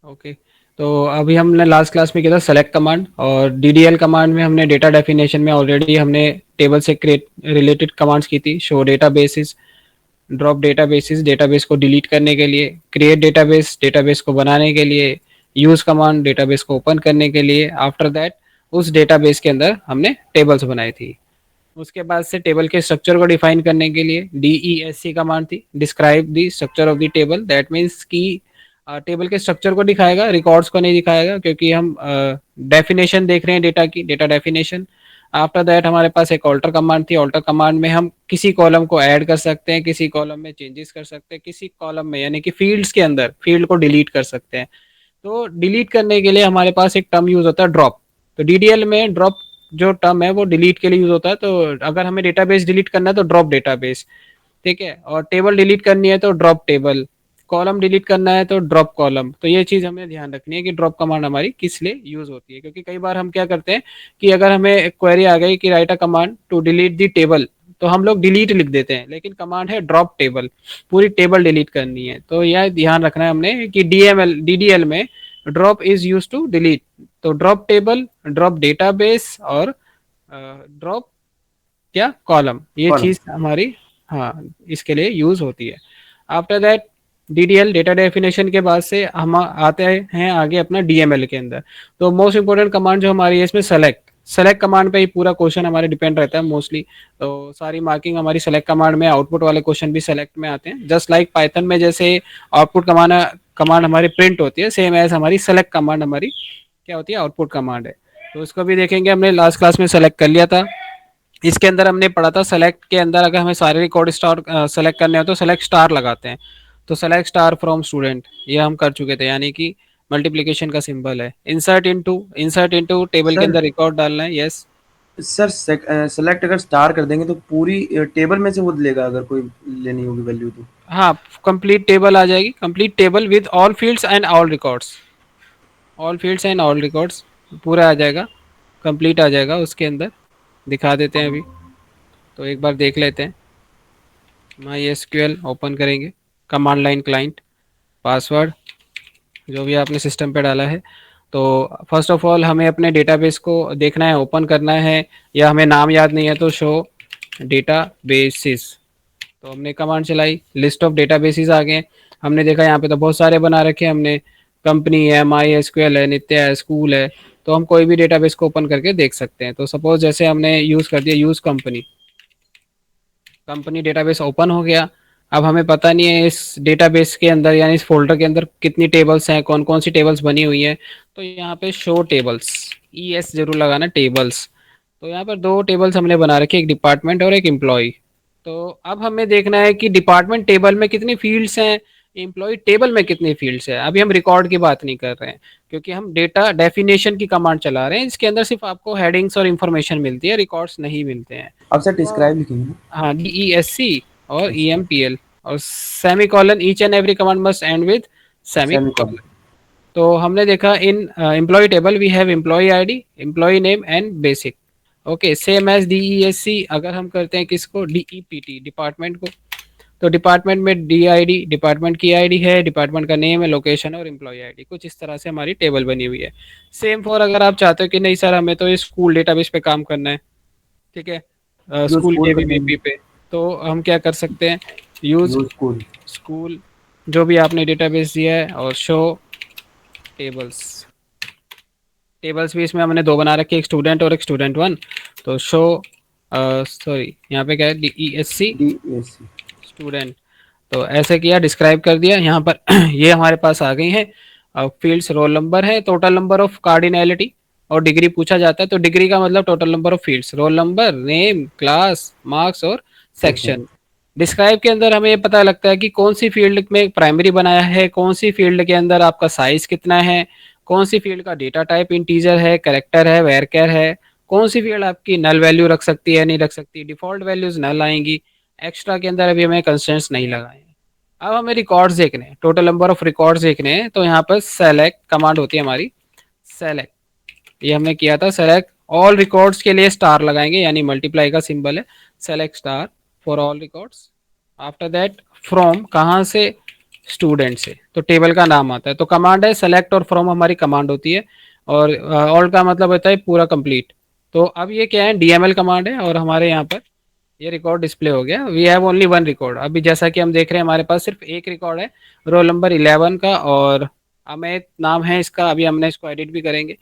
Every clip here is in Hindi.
ओके। तो अभी हमने लास्ट क्लास में किया था सेलेक्ट कमांड, और डीडीएल कमांड में हमने डेटा डेफिनेशन में ऑलरेडी हमने टेबल से क्रिएट रिलेटेड कमांड्स की थी। Show databases, drop databases database को डिलीट करने के लिए, क्रिएट डेटाबेस डेटाबेस को बनाने के लिए, यूज कमांड डेटाबेस को ओपन करने के लिए। आफ्टर दैट उस डेटाबेस के अंदर हमने टेबल्स बनाई थी। उसके बाद से टेबल के स्ट्रक्चर को डिफाइन करने के लिए DESC कमांड थी, describe the structure of the table. That means कि टेबल के स्ट्रक्चर को दिखाएगा, रिकॉर्ड्स को नहीं दिखाएगा, क्योंकि हम डेफिनेशन देख रहे हैं डेटा की, डेटा डेफिनेशन। आफ्टर दैट हमारे पास एक ऑल्टर कमांड थी। ऑल्टर कमांड में हम किसी कॉलम को ऐड कर सकते हैं, किसी कॉलम में चेंजेस कर सकते हैं, किसी कॉलम में यानी कि फील्ड्स के अंदर फील्ड को डिलीट कर सकते हैं। तो डिलीट करने के लिए हमारे पास एक टर्म यूज होता है, ड्रॉप। तो डीडीएल में ड्रॉप जो टर्म है वो डिलीट के लिए यूज होता है। तो अगर हमें डेटाबेस डिलीट करना है तो ड्रॉप डेटाबेस, ठीक है। और टेबल डिलीट करनी है तो ड्रॉप टेबल, कॉलम डिलीट करना है तो ड्रॉप कॉलम। तो ये चीज हमें ध्यान रखनी है कि ड्रॉप कमांड हमारी किस लिए यूज होती है, क्योंकि कई बार हम क्या करते हैं कि अगर हमें क्वेरी आ गई कि write a command to delete the table, तो हम लोग डिलीट लिख देते हैं, लेकिन कमांड है ड्रॉप टेबल, पूरी टेबल डिलीट करनी है। तो यह ध्यान रखना है हमने कि डीडीएल में drop is use to delete. तो ड्रॉप टेबल, ड्रॉप डेटाबेस और ड्रॉप क्या कॉलम, ये कॉलम। चीज हमारी, हाँ, इसके लिए यूज होती है। After that DDL data definition के बाद से हम आते हैं आगे अपना डीएमएल के अंदर। तो मोस्ट इंपोर्टेंट कमांड जो हमारी है इसमें सेलेक्ट, सेलेक्ट कमांड पे ही पूरा क्वेश्चन हमारे डिपेंड रहता है मोस्टली। तो सारी मार्किंग हमारी सेलेक्ट कमांड में, आउटपुट वाले क्वेश्चन भी सेलेक्ट में आते हैं। जस्ट लाइक पाइथन में जैसे आउटपुट कमांड कमांड हमारी प्रिंट होती है, सेम एज हमारी सेलेक्ट कमांड हमारी क्या होती है, आउटपुट कमांड है। तो इसको भी देखेंगे, हमने लास्ट क्लास में सेलेक्ट कर लिया था। इसके अंदर हमने पढ़ा था सेलेक्ट के अंदर अगर हमें सारे रिकॉर्ड स्टार सेलेक्ट करने हो तो सेलेक्ट स्टार लगाते हैं। तो सेलेक्ट स्टार फ्रॉम स्टूडेंट ये हम कर चुके थे, यानी कि मल्टीप्लिकेशन का सिंबल है। इंसर्ट इनटू टेबल के सर अंदर रिकॉर्ड डालना है, यस। सर सेलेक्ट अगर स्टार कर देंगे तो पूरी टेबल में से वो लेगा, अगर कोई लेनी होगी वैल्यू तो। हाँ, कंप्लीट टेबल आ जाएगी, complete table with all fields and all records, all fields and all records पूरा आ जाएगा, कंप्लीट आ जाएगा उसके अंदर। दिखा देते हैं अभी, तो एक बार देख लेते हैं। माई एसक्यूएल ओपन करेंगे, कमांड लाइन क्लाइंट, पासवर्ड जो भी आपने सिस्टम पे डाला है। तो फर्स्ट ऑफ ऑल हमें अपने डेटाबेस को देखना है, ओपन करना है, या हमें नाम याद नहीं है तो शो डेटाबेसिस। तो हमने कमांड चलाई, लिस्ट ऑफ डेटाबेसिस आ गए। हमने देखा यहाँ पे तो बहुत सारे बना रखे हैं हमने, कंपनी है, माई एसक्यूएल है, नित्य है, स्कूल है। तो हम कोई भी डेटाबेस को ओपन करके देख सकते हैं। तो सपोज जैसे हमने यूज़ कर दिया use company, company database open हो गया। अब हमें पता नहीं है इस डेटाबेस के अंदर यानी इस फोल्डर के अंदर कितनी टेबल्स हैं, कौन कौन सी टेबल्स बनी हुई हैं। तो यहाँ पे शो टेबल्स, ES जरूर लगाना, टेबल्स। तो यहाँ पर दो टेबल्स हमने बना रखी, एक डिपार्टमेंट और एक एम्प्लॉय। तो अब हमें देखना है कि डिपार्टमेंट टेबल में कितनी फील्ड्स हैं, एम्प्लॉय टेबल में कितनी फील्ड्स है। अभी हम रिकॉर्ड की बात नहीं कर रहे हैं, क्योंकि हम डेटा डेफिनेशन की कमांड चला रहे हैं। इसके अंदर सिर्फ आपको हेडिंग्स और इन्फॉर्मेशन मिलती है, रिकॉर्ड्स नहीं मिलते हैं। अब सर तो डिस्क्राइब लिखेंगे ना। हाँ, DESC और अच्छा। EMPL और semicolon, each and every command must end with semi semi column. Colon. तो हमने देखा in employee table we have employee ID, employee name and basic. Okay, same as DESC अगर हम करते हैं किसको, DEPT डिपार्टमेंट को। तो डिपार्टमेंट में DID डिपार्टमेंट की आईडी है, डिपार्टमेंट का नेम है, लोकेशन और एम्प्लॉय आईडी। कुछ इस तरह से हमारी टेबल बनी हुई है। सेम फॉर अगर आप चाहते हो कि नहीं सर हमें तो इस स्कूल डेटाबेस पे काम करना है, ठीक है, यूज स्कूल स्कूल के कर देंगे। VBP पे, तो हम क्या कर सकते हैं, यूज यूज स्कूल। स्कूल जो भी आपने डेटाबेस दिया है, और शो टेबल्स। टेबल्स भी इसमें हमने दो बना रखे, एक स्टूडेंट और एक स्टूडेंट वन। तो शो सॉरी यहाँ पे क्या है, DESC DAC। स्टूडेंट। तो ऐसे किया, डिस्क्राइब कर दिया यहाँ पर। ये हमारे पास आ गई है। फील्ड्स रोल नंबर है, टोटल नंबर ऑफ कार्डिनैलिटी, और डिग्री पूछा जाता है तो डिग्री का मतलब total number of fields, role number, name, class, marks और सेक्शन। सेक्शन। डिस्क्राइब के अंदर हमें ये पता लगता है कि कौन सी फील्ड में प्राइमरी बनाया है, कौन सी फील्ड के अंदर आपका साइज कितना है, कौन सी फील्ड का डेटा टाइप इंटीजर है, कैरेक्टर है, वेरकेर है, कौन सी फील्ड आपकी नल वैल्यू रख सकती है, नहीं रख सकती, डिफॉल्ट वैल्यूज नल आएंगी। एक्स्ट्रा के अंदर अभी हमें कंस्ट्रेंट्स नहीं लगाए हैं। अब हमें रिकॉर्ड्स देखने हैं, टोटल नंबर ऑफ रिकॉर्ड्स देखने हैं। तो यहाँ पर सेलेक्ट कमांड होती है हमारी, सेलेक्ट, ये हमने किया था सेलेक्ट। ऑल रिकॉर्ड्स के लिए स्टार लगाएंगे, यानी मल्टीप्लाई का सिंबल है, select star for all records. After that from, कहाँ से, स्टूडेंट से, तो टेबल का नाम आता है। तो कमांड है सेलेक्ट और फ्रॉम हमारी कमांड होती है, और ऑल का मतलब होता है पूरा कंप्लीट। तो अब ये क्या है, डीएमएल कमांड है, और हमारे यहाँ पर ये रिकॉर्ड डिस्प्ले हो गया। We have only one record. अभी जैसा कि हम देख रहे हैं हमारे पास सिर्फ एक रिकॉर्ड है, रोल नंबर 11 का, और अमित नाम है इसका। अभी हमने इसको एडिट भी करेंगे।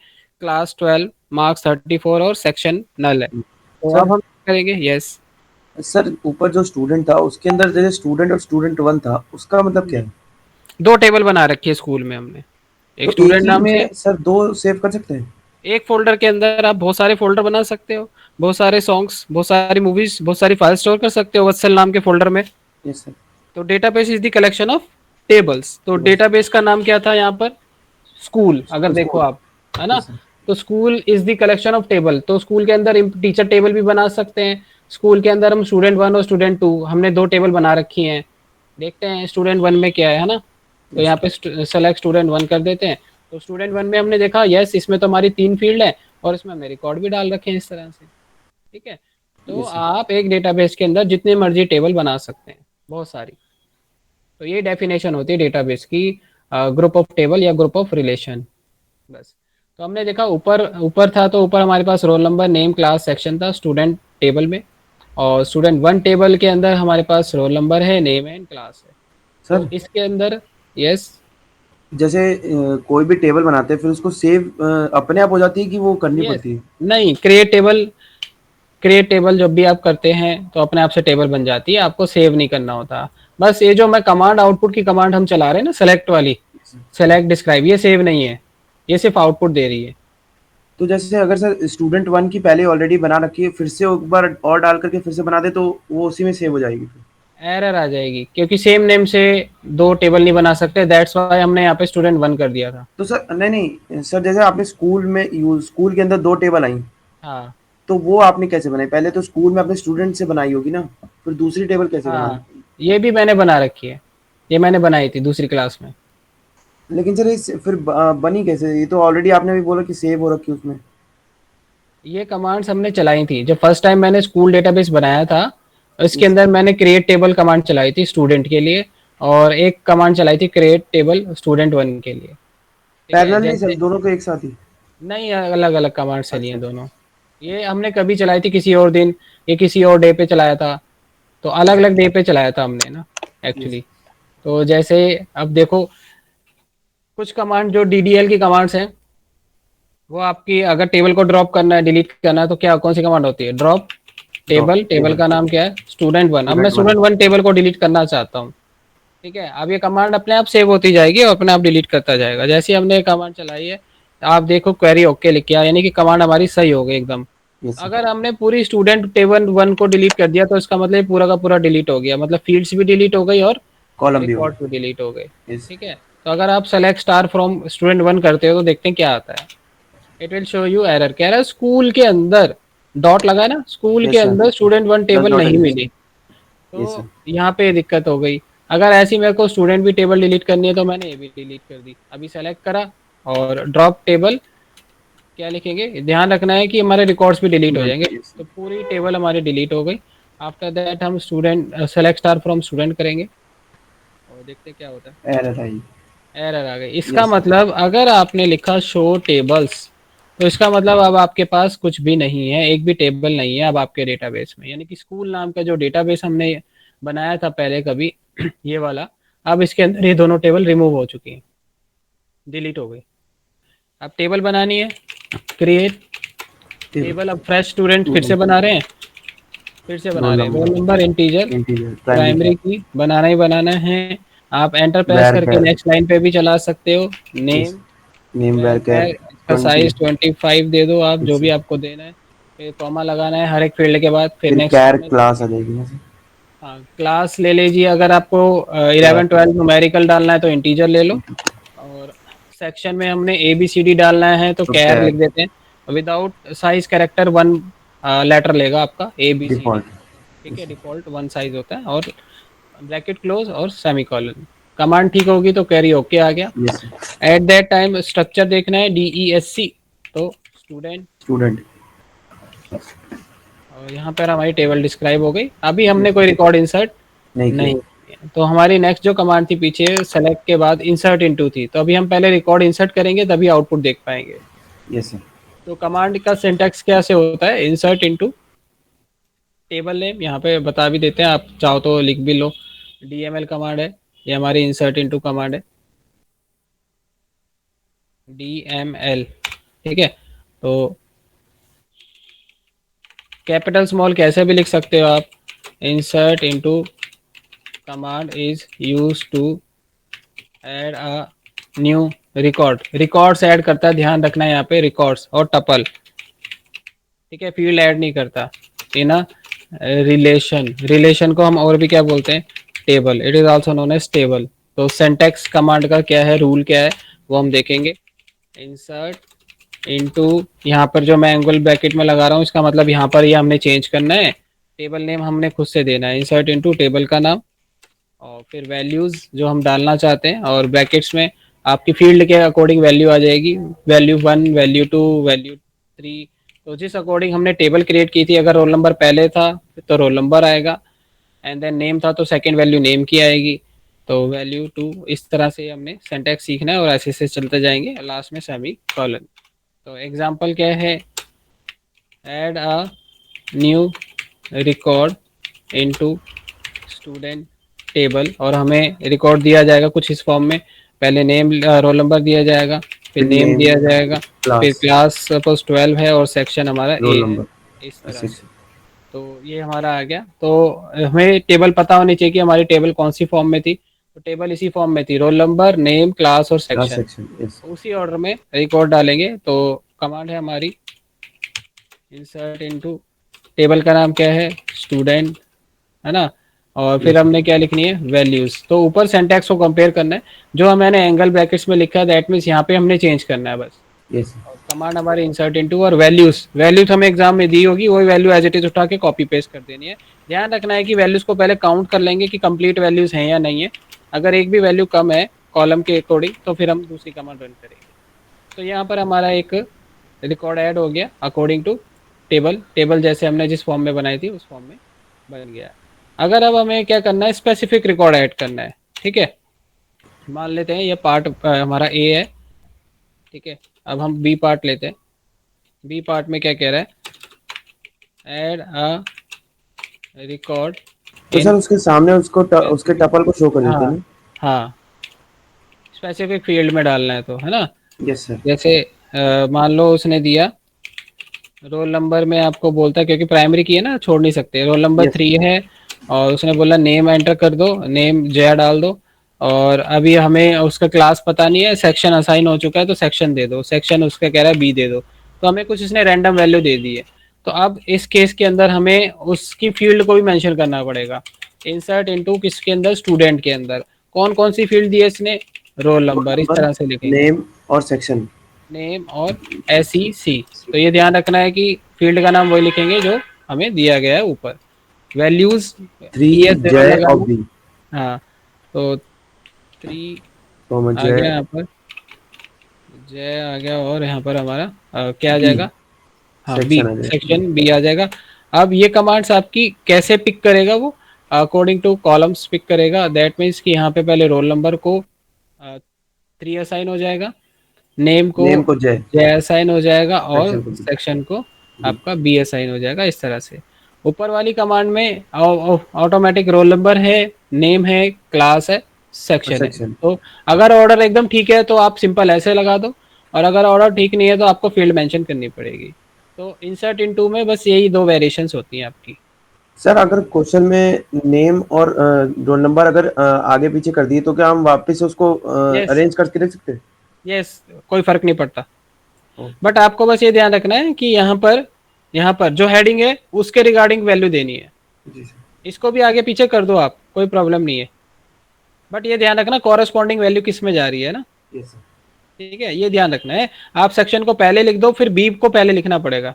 क्लास 12, मार्क्स 34 और सेक्शन नल है। तो सर अब हम करेंगे यस। सर ऊपर जो स्टूडेंट था उसके अंदर जैसे स्टूडेंट और स्टूडेंट वन था, उसका मतलब क्या है? दो टेबल बना रखी है स्कूल में हमने, एक तो एक स्टूडेंट ही नाम से। में सर दो सेव कर सकते हैं? एक फोल्डर के अंदर आप बहुत सारे फोल्डर बना सकते हो, बहुत सारे सॉन्ग्स, बहुत सारी मूवीज, बहुत सारी फाइल स्टोर कर सकते हो वत्सल नाम के फोल्डर में। Yes sir. तो database is the collection of tables. तो टेबल्स। डेटाबेस का नाम क्या था यहाँ पर, स्कूल, अगर देखो स्कूल। आप, है ना। Yes sir. तो school is the collection of table. तो स्कूल के अंदर टीचर टेबल भी बना सकते हैं। स्कूल के अंदर हम स्टूडेंट 1 और स्टूडेंट 2, हमने दो टेबल बना रखी हैं। देखते हैं स्टूडेंट 1 में क्या है ना। तो यस यहाँ सर। पे सेलेक्ट स्टूडेंट 1 कर देते हैं। तो स्टूडेंट 1 में हमने देखा यस, इसमें तो हमारी 3 फील्ड है, और इसमें हमने रिकॉर्ड भी डाल रखे हैं इस तरह से। ठीक है। तो यस सर। आप एक डेटाबेस के अंदर जितने मर्जी टेबल बना सकते हैं, बहुत सारी। तो ये डेफिनेशन होती है डेटाबेस की, ग्रुप ऑफ टेबल या ग्रुप ऑफ रिलेशन, बस। तो हमने देखा ऊपर ऊपर था, तो ऊपर हमारे पास roll number, name, class, section था स्टूडेंट टेबल में। और स्टूडेंट 1 टेबल के अंदर हमारे पास रोल नंबर है, नेम है, क्लास है। तो सर इसके अंदर यस। जैसे कोई भी टेबल बनाते हैं फिर उसको सेव अपने आप हो जाती है कि वो करनी यस, पड़ती है? नहीं, क्रिएट टेबल, क्रिएट टेबल जब भी आप करते हैं तो अपने आप से टेबल बन जाती है, आपको सेव नहीं करना होता। बस ये जो मैं कमांड, आउटपुट की कमांड हम चला रहे हैं ना, सेलेक्ट वाली, सेलेक्ट डिस्क्राइब, ये सेव नहीं है, ये सिर्फ आउटपुट दे रही है। तो जैसे अगर सर स्टूडेंट वन की पहले ऑलरेडी बना रखी है, फिर से एक बार और डाल करके फिर से बना दे तो वो उसी में सेव हो जाएगी फिर? एरर आ जाएगी, क्योंकि सेम नेम से दो टेबल नहीं बना सकते, दैट्स वाई हमने यहाँ पे स्टूडेंट 1 कर दिया था। तो सर नहीं नहीं सर, जैसे आपने स्कूल में यूज स्कूल के अंदर दो टेबल आई, हाँ तो वो आपने कैसे बनाई? पहले तो स्कूल में अपने स्टूडेंट से बनाई होगी ना, फिर दूसरी टेबल कैसे बना हाँ, दी? ये भी मैंने बना रखी है, ये मैंने बनाई थी दूसरी क्लास में। लेकिन सर फिर बनी कैसे? ये तो ऑलरेडी आपने भी बोला कि सेव हो रखी है उसमें। ये कमांड्स हमने चलाई थी जब फर्स्ट टाइम मैंने स्कूल डेटाबेस बनाया था। इसके यस। अंदर मैंने क्रिएट टेबल कमांड चलाई थी स्टूडेंट के लिए, और एक कमांड चलाई थी क्रिएट टेबल स्टूडेंट 1 के लिए। ठीक है, पैरेलल नहीं सर, जैसे, दोनों को एक साथ ही? नहीं, अलग अलग कमांड चली अच्छा हैं अच्छा। दोनों। ये हमने कभी चलाई थी किसी और दिन, ये किसी और डे पे चलाया था। तो अलग अलग डे पे चलाया था हमने ना, यस। एक्चुअली। तो जैसे, अब देखो, कुछ कमांड जो डीडीएल की कमांड्स हैं, वो आपकी अगर टेबल को ड्रॉप करना है, डिलीट करना है, तो क्या, कौन सी कमांड होती है, drop drop table. Table table. का नाम क्या है, स्टूडेंट 1। अब मैं स्टूडेंट वन। स्टूडेंट 1 टेबल को डिलीट करना चाहता हूँ। ठीक है, अब ये कमांड अपने आप सेव होती जाएगी और अपने आप डिलीट करता जाएगा। जैसे ही हमने कमांड चलाई है, आप देखो क्वेरी ओके लिख के आया, यानी कि कमांड हमारी सही हो गई एकदम। Yes sir. अगर हमने पूरी स्टूडेंट टेबल 1 को डिलीट कर दिया, तो इसका मतलब ये पूरा का पूरा डिलीट हो गया, मतलब फील्ड्स भी डिलीट हो गई और कॉलम भी हो रिकॉर्ड भी गया। डिलीट हो गए। यस। ठीक है। तो अगर आप सेलेक्ट स्टार फ्रॉम स्टूडेंट 1 करते हो, तो देखते हैं क्या आता है। It will show you error, कह रहा है स्कूल के अंदर डॉट लगा है ना, स्कूल के यस सर। अंदर स्टूडेंट 1 डज टेबल नॉट नहीं एग्जिस्ट। मिली। Yes sir. तो यहाँ पे दिक्कत हो गई। अगर ऐसी मेरे को स्टूडेंट भी टेबल डिलीट करनी है, तो मैंने ये भी डिलीट कर दी। अभी सेलेक्ट करा और ड्रॉप टेबल, क्या लिखेंगे, ध्यान रखना है कि हमारे रिकॉर्ड्स भी डिलीट हो स्टूडेंट। जाएंगे। यस। तो पूरी टेबल हमारी डिलीट हो गई। आफ्टर दैट हम student select star from student करेंगे, और देखते हैं क्या होता है। एरर आई। एरर आ गई, इसका यस सर। मतलब अगर आपने लिखा शो टेबल्स, तो इसका मतलब अब आपके पास कुछ भी नहीं है, एक भी टेबल नहीं है अब आपके डेटाबेस में। यानी कि स्कूल नाम का जो डेटाबेस हमने बनाया था पहले कभी, ये वाला, अब इसके अंदर ये दोनों टेबल रिमूव हो चुकी हैं, डिलीट हो गई। अब टेबल बनानी है, क्रिएट टेबल। टेबल। अब फ्रेश स्टूडेंट फिर से स्टूडेंट। बना रहे हैं, फिर से बना रोल रहे हैं, role number, number. Integer, integer. Primary की। प्राइमरी की बनाना ही बनाना है। आप एंटर प्रेस वेर करके कैर। नेक्स्ट लाइन पे भी चला सकते हो। Yes. Name, name where where char. Char, इसका 20। साइज 25 दे दो आप, जो यस भी सर। आपको देना है। फिर कॉमा लगाना है हर एक फील्ड के बाद, फिर फिर नेक्स्ट कैर करना है। क्लास आ जाएगी ना सर? हाँ, क्लास ले लीजिए। अगर आपको कैर 11 12 क्लास। न्यूमेरिकल डालना है तो इंटीजर ले लो। और सेक्शन में हमने ए बी सी डी डालना है तो तो कैर लिख कैर। देते हैं। विदाउट साइज कैरेक्टर 1 लेटर लेगा आपका A B C D. Default. ठीक है, डिफॉल्ट 1 साइज होता है, और ब्रैकेट क्लोज और सेमीकोलन। कमांड ठीक होगी तो कैरी ओके आ गया। Yes sir. At that time structure देखना है, डी ई एस सी, तो स्टूडेंट। स्टूडेंट। और यहाँ पर हमारी टेबल डिस्क्राइब हो गई। अभी हमने कोई रिकॉर्ड इंसर्ट नहीं किया। नहीं किया। तो हमारी नेक्स्ट जो कमांड थी पीछे सेलेक्ट के बाद इंसर्ट इनटू थी, तो अभी हम पहले रिकॉर्ड इंसर्ट करेंगे तभी आउटपुट देख पाएंगे। Yes sir. तो कमांड का सिंटैक्स कैसे होता है, इंसर्ट इनटू टेबल नेम, यहाँ पे बता भी देते हैं, आप चाहो तो लिख भी लो। डीएमएल कमांड है, ये हमारी इंसर्ट इनटू कमांड है, डीएमएल। ठीक है, तो कैपिटल स्मॉल कैसे भी लिख सकते हो आप। Insert into command is use to add a new record, records add करता है, ध्यान रखना है यहाँ पे रिकॉर्ड्स और टपल। ठीक है, फील्ड ऐड नहीं करता। इन अ रिलेशन, रिलेशन को हम और भी क्या बोलते हैं, table, it is also known as table. तो सिंटैक्स कमांड का क्या है, रूल क्या है, वो हम देखेंगे। इंसर्ट इनटू, यहाँ पर जो मैं एंगल ब्रैकेट में लगा रहा हूँ इसका मतलब यहाँ पर ये हमने चेंज करना है, टेबल नेम हमने खुद से देना है, इंसर्ट इनटू टेबल का नाम, और फिर वैल्यूज जो हम डालना चाहते हैं, और ब्रैकेट्स में आपकी फील्ड के अकॉर्डिंग वैल्यू आ जाएगी, वैल्यू 1, वैल्यू 2, वैल्यू 3। तो जिस अकॉर्डिंग हमने टेबल क्रिएट की थी, अगर रोल नंबर पहले था तो रोल नंबर आएगा, एंड देन नेम था तो सेकंड वैल्यू नेम की आएगी, तो वैल्यू 2। इस तरह से हमने सिंटैक्स सीखना है और ऐसे से चलते जाएंगे, लास्ट में सेमी कॉलन। तो एग्जांपल क्या है, add a new record into student table, और हमें रिकॉर्ड दिया जाएगा कुछ इस फॉर्म में, पहले नेम रोल नंबर दिया जाएगा, फिर फिर नेम नेम, दिया जाएगा, फिर क्लास, क्लास सपोज 12 है और सेक्शन हमारा ए रोल है, नंबर, इस तरह से। सेक्शन, तो ये हमारा आ गया। तो हमें टेबल पता होनी चाहिए कि हमारी टेबल कौन सी फॉर्म में थी, तो टेबल इसी फॉर्म में थी, रोल नंबर, नेम, क्लास और क्लास, सेक्शन, सेक्शन, यस। उसी ऑर्डर में रिकॉर्ड डालेंगे। तो कमांड है हमारी इंसर्ट इनटू, टेबल का नाम क्या है, स्टूडेंट, है ना, और फिर यस सर। हमने क्या लिखनी है, वैल्यूज। तो ऊपर सिंटैक्स को कंपेयर करना है, जो मैंने एंगल ब्रैकेट्स में लिखा है दैट मीन्स यहाँ पे हमने चेंज करना है बस। Yes sir. और कमांड हमारे इंसर्ट इनटू, और वैल्यूज, वैल्यूज हमें एग्जाम में दी होगी, वही वैल्यू एज इट इज उठा के कॉपी पेस्ट कर देनी है। ध्यान रखना है कि वैल्यूज को पहले काउंट कर लेंगे कि कंप्लीट वैल्यूज हैं या नहीं है, अगर एक भी वैल्यू कम है कॉलम के अकॉर्डिंग तो फिर हम दूसरी कमांड रन करेंगे। तो यहाँ पर हमारा एक रिकॉर्ड ऐड हो गया अकॉर्डिंग टू टेबल, टेबल जैसे हमने जिस फॉर्म में बनाई थी उस फॉर्म में बन गया। अगर अब हमें क्या करना है, स्पेसिफिक रिकॉर्ड ऐड करना है। ठीक है, मान लेते हैं ये पार्ट हमारा ए है। ठीक है, अब हम बी पार्ट लेते हैं। बी पार्ट में क्या कह रहा है, ऐड अ रिकॉर्ड तो इन सर उसके सामने उसको उसके स्पेसिफिक, टपल को शो कर देते हैं हाँ ना? हाँ, स्पेसिफिक फील्ड में डालना है तो, है ना। Yes sir. जैसे मान लो उसने दिया रोल नंबर में, आपको बोलता है क्योंकि प्राइमरी की है ना, छोड़ नहीं सकते, रोल नंबर यस 3 है, और उसने बोला नेम एंटर कर दो, नेम जया डाल दो, और अभी हमें उसका क्लास पता नहीं है, सेक्शन असाइन हो चुका है तो सेक्शन दे दो, सेक्शन उसका कह रहा है बी दे दो, तो हमें कुछ इसने रैंडम वैल्यू दे दी है। तो अब इस केस के अंदर हमें उसकी फील्ड को भी मेंशन करना पड़ेगा। इंसर्ट इनटू किसके अंदर, स्टूडेंट के अंदर, कौन कौन सी फील्ड दी है इसने, रोल रोल नंबर, इस नंबर, तरह से लिखेंगे, नेम और सेक्शन। नेम और SEC। तो ये ध्यान रखना है कि फील्ड का नाम वही लिखेंगे जो हमें दिया गया है ऊपर। वैल्यूज थ्री PS0 जय ऑफ लगाना। बी, हाँ, तो 3 कॉमा आ गया जय, यहाँ पर, J आ गया, और यहाँ पर हमारा क्या आ बी, जाएगा, हाँ बी, सेक्शन आ जाएगा। सेक्शन बी आ जाएगा। अब ये कमांड्स आपकी कैसे पिक करेगा, वो अकॉर्डिंग टू कॉलम्स पिक करेगा, दैट मीन्स कि यहाँ पे पहले रोल नंबर को 3 असाइन हो जाएगा, नेम को नेम को जय, J असाइन हो जाएगा, और सेक्शन को बी, सेक्शन को बी। आपका B असाइन हो जाएगा, इस तरह से। ऊपर वाली कमांड में ऑटोमेटिक रोल नंबर है, नेम है, क्लास है, और सेक्शन है। सेक्शन। तो अगर ऑर्डर एकदम ठीक है तो आप सिंपल ऐसे लगा दो, और अगर ऑर्डर ठीक नहीं है तो आपको फील्ड मेंशन करनी पड़ेगी। तो इंसर्ट इनटू में बस यही दो वेरिएशंस होती हैं आपकी। सर अगर क्वेश्चन में नेम और रोल नंबर अगर आगे पीछे कर दिए तो क्या हम वापस से उसको यस, अरेंज करके रख सकते हैं? यस, कोई फर्क नहीं पड़ता। ओ, बट आपको बस ये ध्यान रखना है कि यहाँ पर जो हेडिंग है उसके रिगार्डिंग वैल्यू देनी है। जी सर। इसको भी आगे पीछे कर दो आप, कोई प्रॉब्लम नहीं है, बट ये ध्यान रखना कॉरेस्पॉन्डिंग वैल्यू किस में जा रही है ना। Yes sir. ठीक है, ये ध्यान रखना है। आप सेक्शन को पहले लिख दो, फिर बी को पहले लिखना पड़ेगा।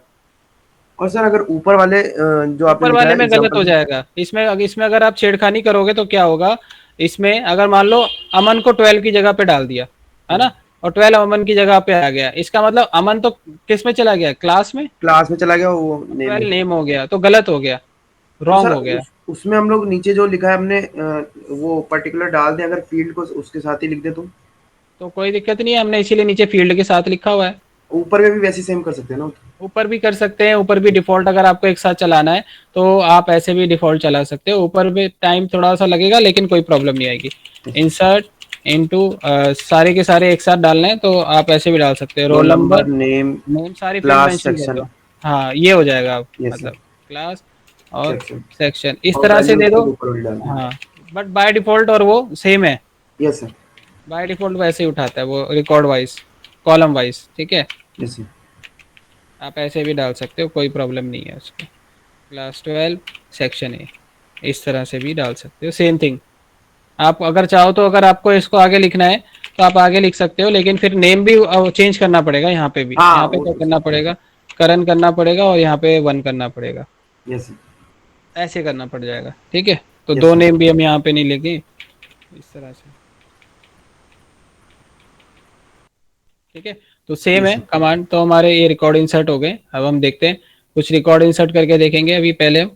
और सर अगर ऊपर वाले जो आपने ऊपर लिखा वाले है में गलत एग्जांपल हो में, जाएगा, इसमें अगर आप छेड़खानी करोगे तो क्या होगा, इसमें अगर मान लो अमन को 12 की जगह पे डाल दिया, है ना, और 12 अमन की जगह पे आ गया, इसका मतलब अमन तो किस में चला गया, क्लास में, क्लास में चला गया वो और नेम 12 में। नेम हो गया, तो गलत हो गया, तो रॉन्ग सर हो गया। उसमें हम लोग नीचे जो लिखा है हमने वो पर्टिकुलर डाल दें, अगर फील्ड को उसके साथ ही लिख दे तो कोई दिक्कत नहीं है, हमने इसीलिए नीचे फील्ड के साथ लिखा हुआ है। ऊपर में भी वैसे सेम कर सकते हैं ना? ऊपर भी कर सकते हैं, ऊपर भी डिफ़ॉल्ट अगर आपको एक साथ चलाना है, तो आप ऐसे भी डिफ़ॉल्ट चला सकते हो। ऊपर भी टाइम थोड़ा-सा लगेगा लेकिन कोई प्रॉब्लम नहीं आएगी। इंसर्ट इनटू सारे के सारे एक साथ डालना है तो आप ऐसे भी डाल सकते हो। Roll roll number, number, name, name सारी फील्ड क्लास, मेंशन कर सेक्शन। दो। हाँ, ये हो जाएगा अब यस सर। मतलब क्लास और सेक्शन। सेक्शन इस और तरह से वैल्यू दे उसके दो। ऊपर वाली डाल दी। हाँ, बट बाय डिफ़ॉल्ट और वो सेम है। Yes sir. बाय डिफ़ॉल्ट वैसे ही उठाता है वो रिकॉर्ड वाइज़, कॉलम वाइज़, ठीक है? Yes sir. आप ऐसे भी डाल सकते हो, कोई प्रॉब्लम नहीं है उसको। क्लास 12 सेक्शन ए, इस तरह से भी डाल सकते हो, सेम थिंग। आप अगर चाहो तो अगर आपको इसको आगे लिखना है तो आप आगे लिख सकते हो, लेकिन फिर नेम भी चेंज करना पड़ेगा। यहाँ पे भी, हाँ, यहाँ पे वो क्या तो करना सर। पड़ेगा, करण करना पड़ेगा और यहाँ पे वन करना पड़ेगा। Yes sir. ऐसे करना पड़ जाएगा, ठीक है? तो यस दो सर। नेम भी हम यहाँ पे नहीं लेंगे, इस तरह से, ठीक है? तो सेम यस है सर। कमांड। तो हमारे ये रिकॉर्ड इंसर्ट हो गए। अब हम देखते हैं, कुछ रिकॉर्ड इंसर्ट करके देखेंगे। अभी पहले हम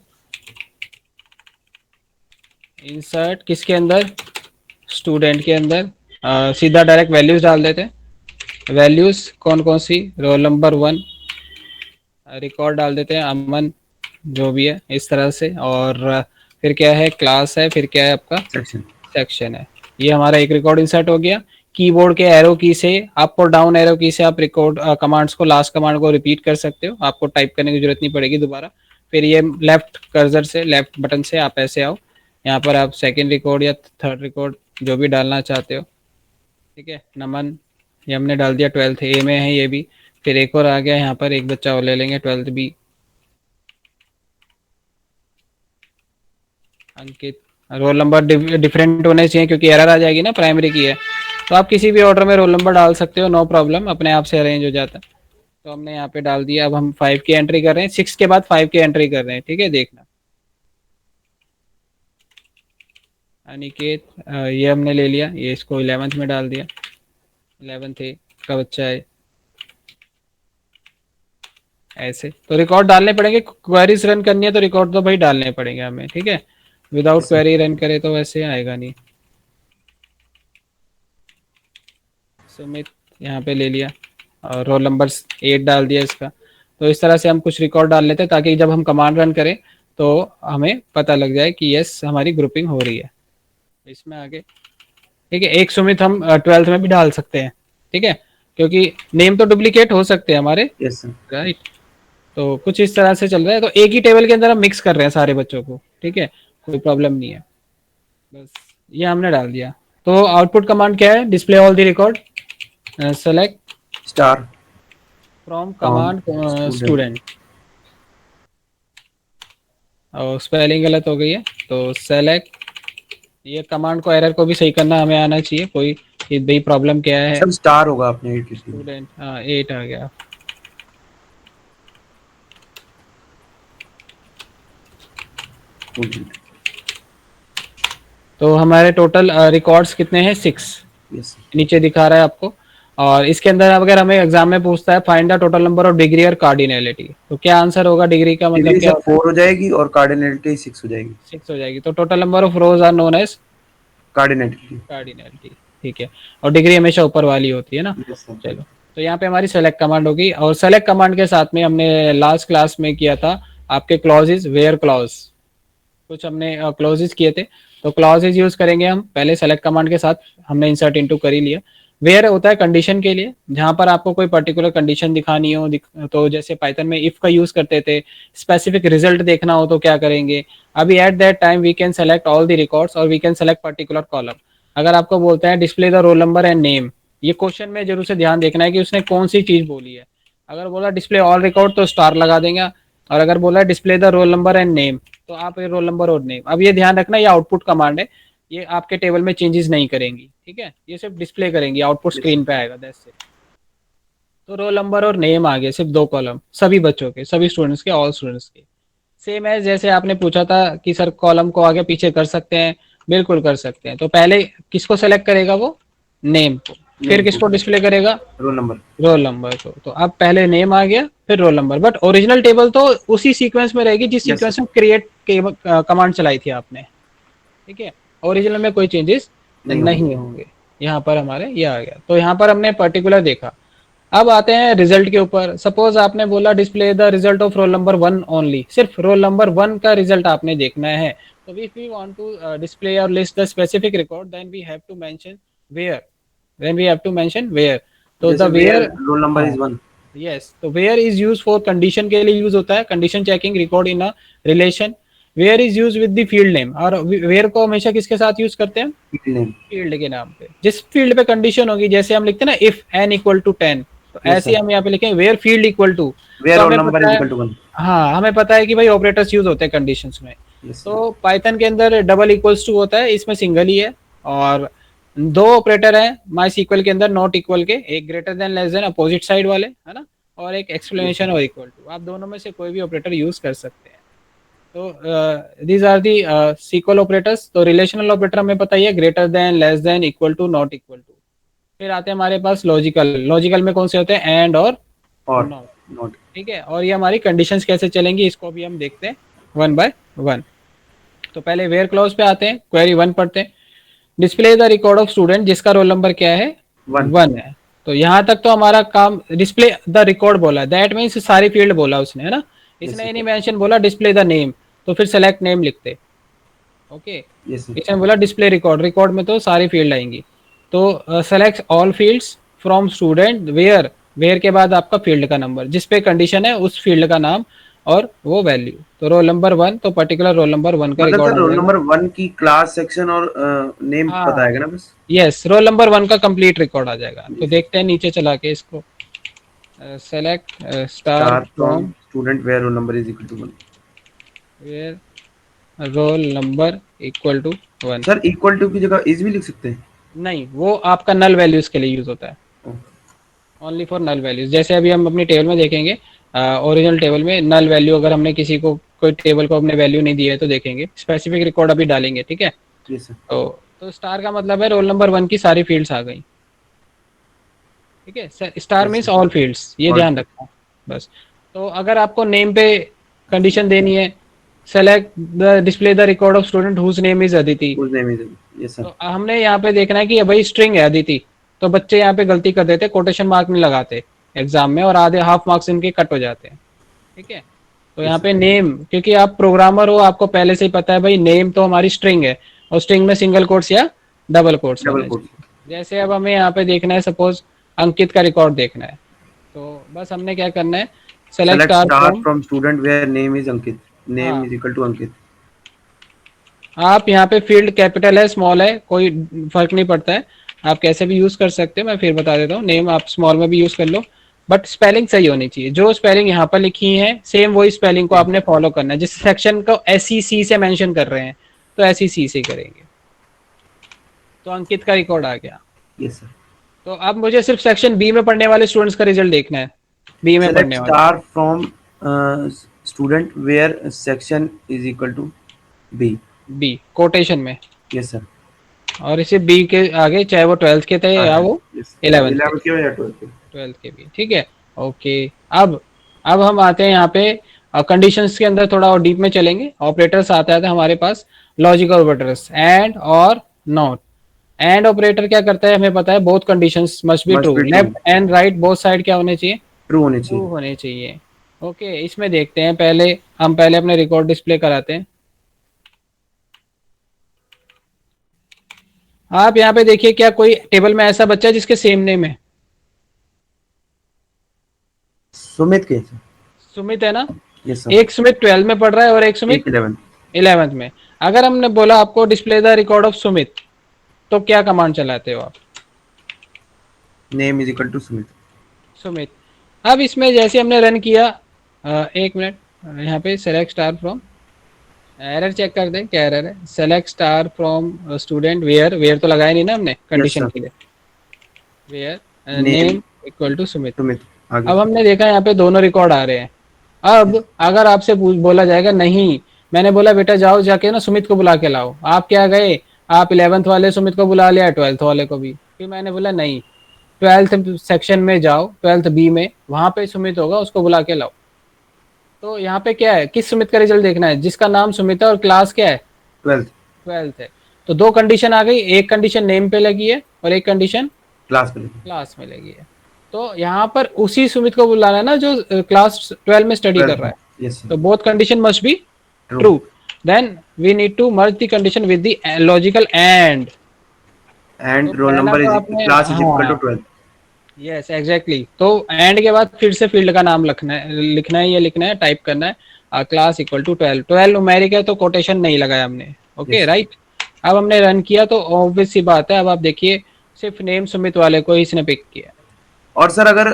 इंसर्ट किसके अंदर, स्टूडेंट के अंदर सीधा डायरेक्ट वैल्यूज डाल देते हैं। वैल्यूज कौन कौन सी, रोल नंबर 1, रिकॉर्ड डाल देते हैं अमन, जो भी है इस तरह से। और फिर क्या है, क्लास है, फिर क्या है आपका, सेक्शन। सेक्शन है। ये हमारा एक रिकॉर्ड इंसर्ट हो गया। कीबोर्ड के एरो की से, अप और डाउन एरो की से आप रिकॉर्ड कमांड्स को, लास्ट कमांड को रिपीट कर सकते हो, आपको टाइप करने की जरूरत नहीं पड़ेगी दोबारा। फिर ये लेफ्ट कर्सर से, लेफ्ट बटन से आप ऐसे आओ, यहाँ पर आप सेकेंड रिकॉर्ड या थर्ड रिकॉर्ड जो भी डालना चाहते हो, ठीक है? नमन, ये हमने डाल दिया, 12th ए में है ये भी। फिर एक और आ गया यहाँ पर, एक बच्चा और ले लेंगे 12th बी, अंकित। रोल नंबर डिफरेंट होने चाहिए क्योंकि एरर आ जाएगी ना, प्राइमरी की है। तो आप किसी भी ऑर्डर में रोल नंबर डाल सकते हो, नो प्रॉब्लम, अपने आप से अरेंज हो जाता है। तो हमने यहाँ पे डाल दिया। अब हम 5 की एंट्री कर रहे हैं, 6 के बाद 5 की एंट्री कर रहे हैं, ठीक है? देखना, अनिकेत, ये हमने ले लिया, ये इसको 11th में डाल दिया, 11th ए का बच्चा है। ऐसे तो रिकॉर्ड डालने पड़ेंगे, क्वेरीज रन करनी है तो रिकॉर्ड तो भाई डालने पड़ेंगे हमें, ठीक है? Without yes sir. Query run करे तो वैसे आएगा नहीं। सुमित यहाँ पे ले लिया और रोल नंबर 8 डाल दिया इसका। तो इस तरह से हम कुछ रिकॉर्ड डाल लेते हैं ताकि जब हम कमांड रन करें तो हमें पता लग जाए कि यस हमारी ग्रुपिंग हो रही है। इसमें आगे, ठीक है, एक सुमित हम 12th में भी डाल सकते हैं, ठीक है? क्योंकि नेम तो डुप्लीकेट हो सकते हैं हमारे, यस सर। राइट? तो कुछ इस तरह से चल रहा है। तो एक ही टेबल के अंदर हम मिक्स कर रहे हैं सारे बच्चों को, ठीक है? कोई प्रॉब्लम नहीं है। बस ये हमने डाल दिया। तो आउटपुट कमांड क्या है, display all the record, select star from from command student. Student. और स्पेलिंग गलत हो गई है तो सेलेक्ट, ये कमांड को, एरर को भी सही करना हमें आना चाहिए, कोई कि भाई प्रॉब्लम क्या है। सब स्टार होगा आपने 8 लिख दिया। स्टूडेंट, हाँ 8 आ गया। स्टूडेंट। तो हमारे टोटल रिकॉर्ड्स कितने हैं, 6 यस सर। नीचे दिखा रहा है आपको। और इसके अंदर अगर हमें एग्जाम में पूछता है find the total number of degree और कार्डिनलिटी, तो क्या आंसर होगा, डिग्री का मतलब डिग्री क्या सर होता है, 4 हो जाएगी और कार्डिनलिटी 6 हो जाएगी। 6 हो जाएगी। तो total number of rows are known as cardinality. Cardinality, ठीक है? और डिग्री हमेशा ऊपर वाली होती है ना। Yes sir. चलो, तो यहाँ पे हमारी सेलेक्ट कमांड होगी। और सेलेक्ट कमांड के साथ में हमने लास्ट क्लास में किया था आपके क्लॉजेज, वेयर क्लॉज, कुछ हमने क्लॉजेज किए थे। तो क्लॉजेज यूज करेंगे हम पहले सेलेक्ट कमांड के साथ, हमने इंसर्ट इनटू कर ही लिया। वेयर होता है कंडीशन के लिए, जहां पर आपको कोई पर्टिकुलर कंडीशन दिखानी हो, तो जैसे पाइथन में इफ का यूज करते थे, स्पेसिफिक रिजल्ट देखना हो तो क्या करेंगे। अभी at that time we can select all the records और we can select particular column. अगर आपको बोलते हैं display the roll number and name, ये क्वेश्चन में जरूर से ध्यान देखना है कि उसने कौन सी चीज बोली है। अगर बोला डिस्प्ले ऑल रिकॉर्ड तो स्टार लगा देंगे, और अगर बोला display the roll number and name तो आप ये रोल नंबर और नेम। अब ये ध्यान रखना, ये आउटपुट कमांड है, ये आपके टेबल में चेंजेस नहीं करेंगी, ठीक है? ये सिर्फ डिस्प्ले करेंगी, आउटपुट यस स्क्रीन पे आएगा, दैट्स इट। तो रोल नंबर और नेम आ गए, सिर्फ 2 कॉलम, सभी बच्चों के, सभी स्टूडेंट्स के, ऑल स्टूडेंट्स के। सेम है जैसे आपने पूछा था कि सर कॉलम को आगे पीछे कर सकते हैं, बिल्कुल कर सकते हैं। तो पहले किसको सेलेक्ट करेगा वो, नेम को। फिर नेम को, किसको डिस्प्ले करेगा? Roll number. रोल नंबर को। तो अब पहले नेम आ गया फिर roll number, but original table तो उसी सीक्वेंस में रहेगी जिस यस सर। सीक्वेंस में क्रिएट कमांड चलाई थी आपने, ठीक है। ओरिजिनल में कोई चेंजेस नहीं होंगे। नहीं होंगे। यहाँ पर हमारे ये आ गया, तो यहाँ पर हमने पर्टिकुलर देखा। अब आते हैं रिजल्ट के ऊपर। सपोज आपने बोला display the result of roll number 1 only, सिर्फ रोल नंबर 1 का रिजल्ट आपने देखना है। तो if we want to display और list the specific record then we have to mention where, then we have to mention where. तो द जैसे वेयर वेयर, रोल नंबर हाँ, इज 1। यस, तो where is use for condition के लिए यूज होता है, condition checking record in a relation. Where is use with the field name, और वेयर को हमेशा किसके साथ यूज करते हैं? Field name. फील्ड के नाम पे, जिस फील्ड पे कंडीशन होगी, जैसे हम लिखते हैं ना इफ n इक्वल टू 10, तो यस ऐसे ही सर। हम यहाँ पे लिखेंगे where field equal to. Where तो रोल हमें नंबर पता इज है, इक्वल टू 1। हाँ हमें पता है कि भाई ऑपरेटर्स यूज होते हैं कंडीशंस में। Yes sir. तो पाइथन के अंदर डबल इक्वल्स टू होता है, इसमें सिंगल ही है। और दो ऑपरेटर हैं माई सीक्वल के अंदर नॉट इक्वल के, एक greater than less then opposite side वाले, है ना, और एक यस एक्सप्लेनेशन सर। और इक्वल टू। आप दोनों में से कोई भी ऑपरेटर यूज कर सकते हैं। तो these are the SQL operators. तो रिलेशनल ऑपरेटर हमें पता ही है, greater than, less than, equal to, not equal to. फिर आते हैं हमारे पास लॉजिकल। लॉजिकल में कौन से होते हैं? एंड और और नॉट, नोट। ठीक है। और ये हमारी कंडीशंस कैसे चलेंगी इसको भी हम देखते हैं वन बाय वन। तो पहले वेयर क्लॉज पे आते हैं, क्वेरी 1 पढ़ते हैं। Display the record of student जिसका रोल नंबर क्या है? 1। 1 है। तो यहाँ तक तो हमारा काम, डिस्प्ले द रिकॉर्ड बोला, दैट मीन्स सारी फील्ड बोला उसने, है ना। यस इसने सर। ये नहीं मेंशन बोला डिस्प्ले द नेम, तो फिर सेलेक्ट नेम लिखते। Okay, yes sir. इसने बोला डिस्प्ले रिकॉर्ड, रिकॉर्ड में तो सारी फील्ड आएंगी। तो select all fields from student where, where के बाद आपका फील्ड का नंबर, जिस पे कंडीशन है उस फील्ड का नाम और वो वैल्यू। तो रोल नंबर 1, तो पर्टिकुलर रोल नंबर 1 का मतलब रिकॉर्ड सर आ रोल जाएगा। नंबर 1 की क्लास, सेक्शन और नेम हाँ, बताएगा ना बस। यस, रोल नंबर 1 का कंप्लीट रिकॉर्ड आ जाएगा। तो जी सर। देखते हैं नीचे चला के इसको। Select star star from from student where roll number is equal to 1। Where roll number equal to 1। Sir equal to की जगह इज भी लिख सकते हैं? नहीं, वो आपका नल वैल्यूज के लिए यूज होता है, ओह, ओनली फॉर नल वैल्यूज। जैसे अभी हम अपनी टेबल में देखेंगे, ओरिजिनल टेबल में नल वैल्यू, अगर हमने किसी को, कोई टेबल को अपने वैल्यू नहीं दी है तो देखेंगे, स्पेसिफिक रिकॉर्ड अभी डालेंगे, ठीक है। Yes sir. तो स्टार का मतलब है रोल नंबर 1 की सारी फील्ड्स आ गई, ठीक है। Star yes means sir. All fields, ये ऑल। ध्यान रखना बस। तो अगर आपको नेम पे कंडीशन देनी है, select the display the record of student whose name is Aditi. Whose name is. Yes sir. तो हमने यहाँ पे देखना है कि भाई स्ट्रिंग है अदिति। तो बच्चे यहाँ पे गलती कर देते, कोटेशन मार्क नहीं लगाते एग्जाम में, और आधे हाफ मार्क्स इनके कट हो जाते हैं, ठीक है। तो यहाँ यस सर। पे नेम, क्योंकि आप प्रोग्रामर हो, आपको पहले से ही पता है भाई नेम तो हमारी स्ट्रिंग है, और स्ट्रिंग में सिंगल कोट्स या डबल कोट्स डबल होने कोट। चाहिए। जैसे अब हमें यहाँ पे देखना है, सपोज अंकित का रिकॉर्ड देखना है, तो बस हमने क्या करना है, select select star star from, from student where name is Ankit, name हाँ, इज इक्वल टू अंकित। आप यहाँ पे फील्ड कैपिटल है स्मॉल है कोई फर्क नहीं पड़ता है, आप कैसे भी यूज कर सकते हो। मैं फिर बता देता हूँ, नेम आप स्मॉल में भी यूज कर लो, बट स्पेलिंग सही होनी चाहिए। जो स्पेलिंग यहाँ पर लिखी है सेम वही स्पेलिंग को आपने फॉलो करना है। जिस सेक्शन को SEC से मेंशन कर रहे हैं तो SEC से करेंगे। तो अंकित का रिकॉर्ड आ गया। Yes sir. तो अब मुझे सिर्फ सेक्शन B में पढ़ने वाले स्टूडेंट्स का रिजल्ट देखना है, B में सेलेक्ट पढ़ने वाले। Star from student where section is equal to B. B quotation में, यस सर। और इसे B के आगे चाहे वो 12th के थे या वो यस। 11th के 11 थे, के या 12 के। 12th के भी, ठीक है। ओके, अब हम आते हैं यहाँ पे कंडीशंस के अंदर थोड़ा और डीप में चलेंगे। ऑपरेटर्स आता है हमारे पास, लॉजिकल ऑपरेटर्स एंड और नॉट। एंड ऑपरेटर क्या करता है, हमें पता है both conditions must be must true, be true. Left and right both side क्या होने चाहिए? ट्रू होनी ट्रू चाहिए। होने चाहिए। ओके, इसमें देखते हैं, पहले हम पहले अपने रिकॉर्ड डिस्प्ले कराते हैं। आप यहाँ पे देखिए, क्या कोई टेबल में ऐसा बच्चा है जिसके सेम नेम है? सुमित के सर। सुमित है ना। Yes sir. एक सुमित 12 में पढ़ रहा है और एक सुमित एक 11। 11th में। अगर हमने बोला आपको display the record of Sumit, तो क्या कमांड चलाते हो आप? Name is equal to Sumit. Sumit. अब इसमें जैसे हमने रन किया, एक मिनट, यहाँ पे select star from, error check कर दें क्या एरर है। Select star from student where, where तो लगाया नहीं ना हमने यस कंडीशन सर। के लिए, where name name equal to Sumit. Sumit. आगे। अब हमने देखा यहाँ पे दोनों रिकॉर्ड आ रहे हैं। अब अगर आपसे बोला जाएगा नहीं, मैंने बोला बेटा जाओ जाके ना सुमित को बुला के लाओ, आप क्या गए, आप 11th वाले सुमित को बुला लिया, 12th वाले को भी, फिर मैंने बोला नहीं, ट्वेल्थ सेक्शन में जाओ, ट्वेल्थ बी में, वहां पे सुमित होगा, उसको बुला के लाओ। तो यहाँ पे क्या है, किस सुमित का रिजल्ट देखना है, जिसका नाम सुमित है और क्लास क्या है, 12th ट्वेल्थ है। तो दो कंडीशन आ गई, एक कंडीशन नेम पे लगी है और एक कंडीशन क्लास पे लिखो। क्लास में लगी है। तो यहाँ पर उसी सुमित को बुलाना है ना जो क्लास 12 में स्टडी कर 12th रहा में, है। यस सर, तो both condition must be true. True. Then we need to merge the condition with the logical and. तो एंड रोल पहला नंबर तो इज आपने, क्लास इज इक्वल टू हाँ 12th। यस एग्जैक्टली, तो एंड के बाद फिर से फील्ड का नाम लिखना है, ये लिखना है, टाइप करना है, क्लास इक्वल टू 12, 12 न्यूमेरिक है तो कोटेशन नहीं लगाया हमने, ओके यस। राइट। अब हमने रन किया तो ऑब्वियस सी बात है, अब आप देखिए सिर्फ नेम सुमित वाले को ही इसने पिक किया। और सर अगर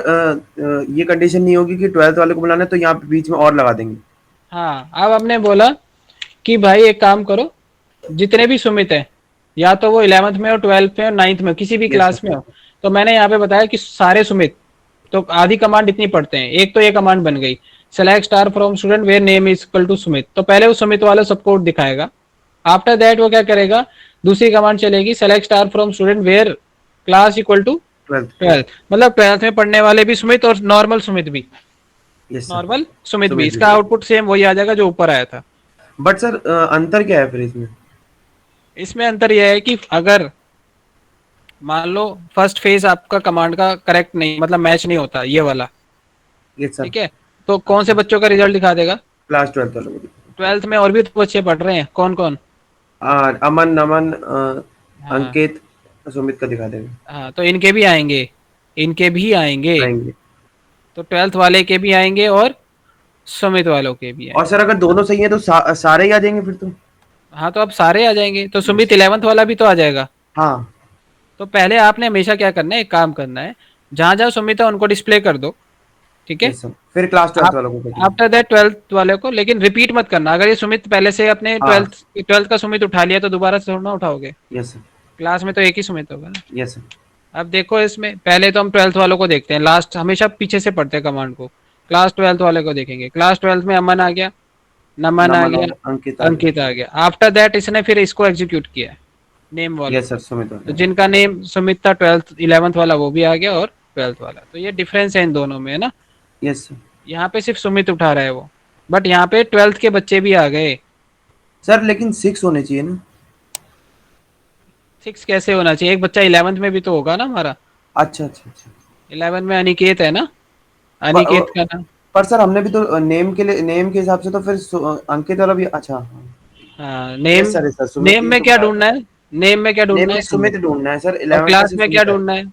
ये कंडीशन नहीं होगी कि 12th वाले को बुलाना है तो यहाँ पे बीच में और लगा देंगे। हाँ अब हमने बोला कि भाई एक काम करो, जितने भी सुमित हैं, या तो वो 11th में हो, 12th में हो, 9th में हो, किसी भी यस क्लास में सर। हो। तो मैंने यहाँ पे बताया कि सारे सुमित, तो आधी कमांड इतनी पढ़ते हैं, एक तो ये कमांड बन गई, select star from student where name is equal to Sumit. तो पहले वो सुमित वाला सब कोड दिखाएगा, आफ्टर दैट वो क्या करेगा, दूसरी कमांड चलेगी, select star from student where class equal to 12th। 12, मतलब 12th में पढ़ने वाले भी सुमित और नॉर्मल सुमित भी, यस सर। नॉर्मल सुमित भी, सुमित इसका भी। आउटपुट सेम वही आ जाएगा जो ऊपर आया था। बट सर अंतर क्या है फिर इसमें? इसमें अंतर यह है कि अगर मान लो फर्स्ट फेज आपका कमांड का करेक्ट नहीं, मतलब मैच नहीं होता ये वाला, यस सर। ठीक है, तो कौन से अच्छा, बच्चों का रिजल्ट दिखा देगा, क्लास 12th वालों को दिखाओ। 12th में और भी तो बच्चे पढ़ रहे हैं, कौन कौन। अमन, नमन, हाँ अंकित, सुमित का दिखा देगा। हाँ, तो इनके भी आएंगे, इनके भी आएंगे, आएंगे। तो 12th वाले के भी आएंगे और सुमित वालों के भी और सर आएंगे। अगर दोनों सही है तो सारे ही आ जाएंगे फिर तो। हाँ तो अब सारे आ जाएंगे, तो यस। सुमित 11th वाला भी तो आ जाएगा। हाँ। तो पहले आपने हमेशा क्या करना है, एक काम करना है, जहां जहां सुमित है उनको डिस्प्ले कर दो, ठीक है। यस सर, फिर क्लास 12th आप वालों को करना है। आफ्टर दैट 12th वाले को, लेकिन रिपीट मत करना, अगर ये सुमित पहले से अपने हाँ। 12th का सुमित उठा लिया तो दोबारा से थोड़ा ना उठाओगे, यस सर। क्लास में तो एक ही सुमित होगा ना। Yes sir. अब देखो इसमें पहले तो हम 12th वालों को देखते हैं, लास्ट हमेशा पीछे से पढ़ते हैं कमांड को, क्लास 12th वाले को देखेंगे, क्लास 12th में अमन आ गया, नमन आ नमन गया, और अंकित आ गया। अंकित आ गया, आफ्टर दैट इसने फिर इसको एग्जीक्यूट किया, नेम वालों यस को। सर, सुमित तो वाले। जिनका नेम सुमित था 12th 11th वाला वो भी आ गया और 12th वाला, तो ये डिफरेंस है इन दोनों में, है ना। Yes sir. यहाँ पे सिर्फ सुमित उठा रहा है वो, बट यहाँ पे 12th के बच्चे भी आ गए। सर लेकिन 6 होने चाहिए ना? 6 कैसे होना चाहिए, एक बच्चा 11th में भी तो होगा ना हमारा, अच्छा अच्छा अच्छा। 11 में अनिकेत है ना, पर, अनिकेत का नाम। पर सर हमने भी तो नेम के लिए, नेम के हिसाब से तो फिर अंकित वाला भी अच्छा। हाँ yes name, sir, yes sir, Sumit name ही में तो क्या बता ढूंढना रहा है, नेम में क्या था। नेम ढूंढना है, में सुमित सुमित। ढूंढना है सर, और 11th का क्लास सिर्फ में क्या सुमित है। ढूंढना है,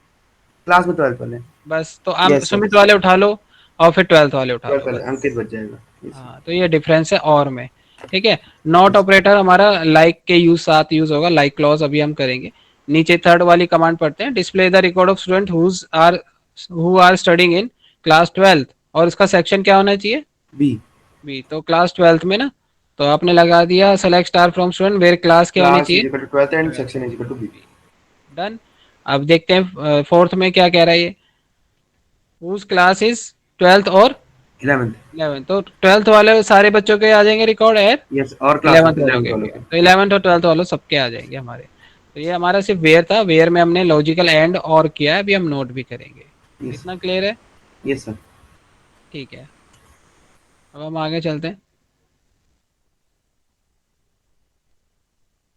क्लास में 12th वाले। बस तो आप यस सर, सुमित वाले उठा लो और फिर 12th वाले उठा 12th लो वाले बस। अंकित बच जाएगा। Yes sir. हाँ तो ये डिफरेंस है और में, ठीक है। Not yes. ऑपरेटर हमारा लाइक के यूज साथ यूज होगा, लाइक क्लॉज अभी हम करेंगे। नीचे थर्ड वाली कमांड पढ़ते हैं, display the record of student who are studying in class 12th, और इसका सेक्शन क्या होना चाहिए, बी। बी। तो क्लास 12th में ना, तो आपने लगा दिया select star from student where class क्या होनी क्लास चाहिए, is equal to 12th and 12th section is equal to B. Done. अब देखते हैं फोर्थ में क्या कह रहा है ये, हुज क्लास इज 12th और 11th। 11th, तो 12th वाले सारे बच्चों के आ जाएंगे रिकॉर्ड है, यस, और क्लास 11th में वालों 11th के वालों भी, के। तो 11th और 12th वालों सबके आ जाएंगे हमारे। तो ये हमारा सिर्फ वेयर था, वेयर में हमने लॉजिकल एंड और किया है, अभी हम नोट भी करेंगे। यस। इतना क्लियर है, यस सर। ठीक है। अब हम आगे चलते हैं।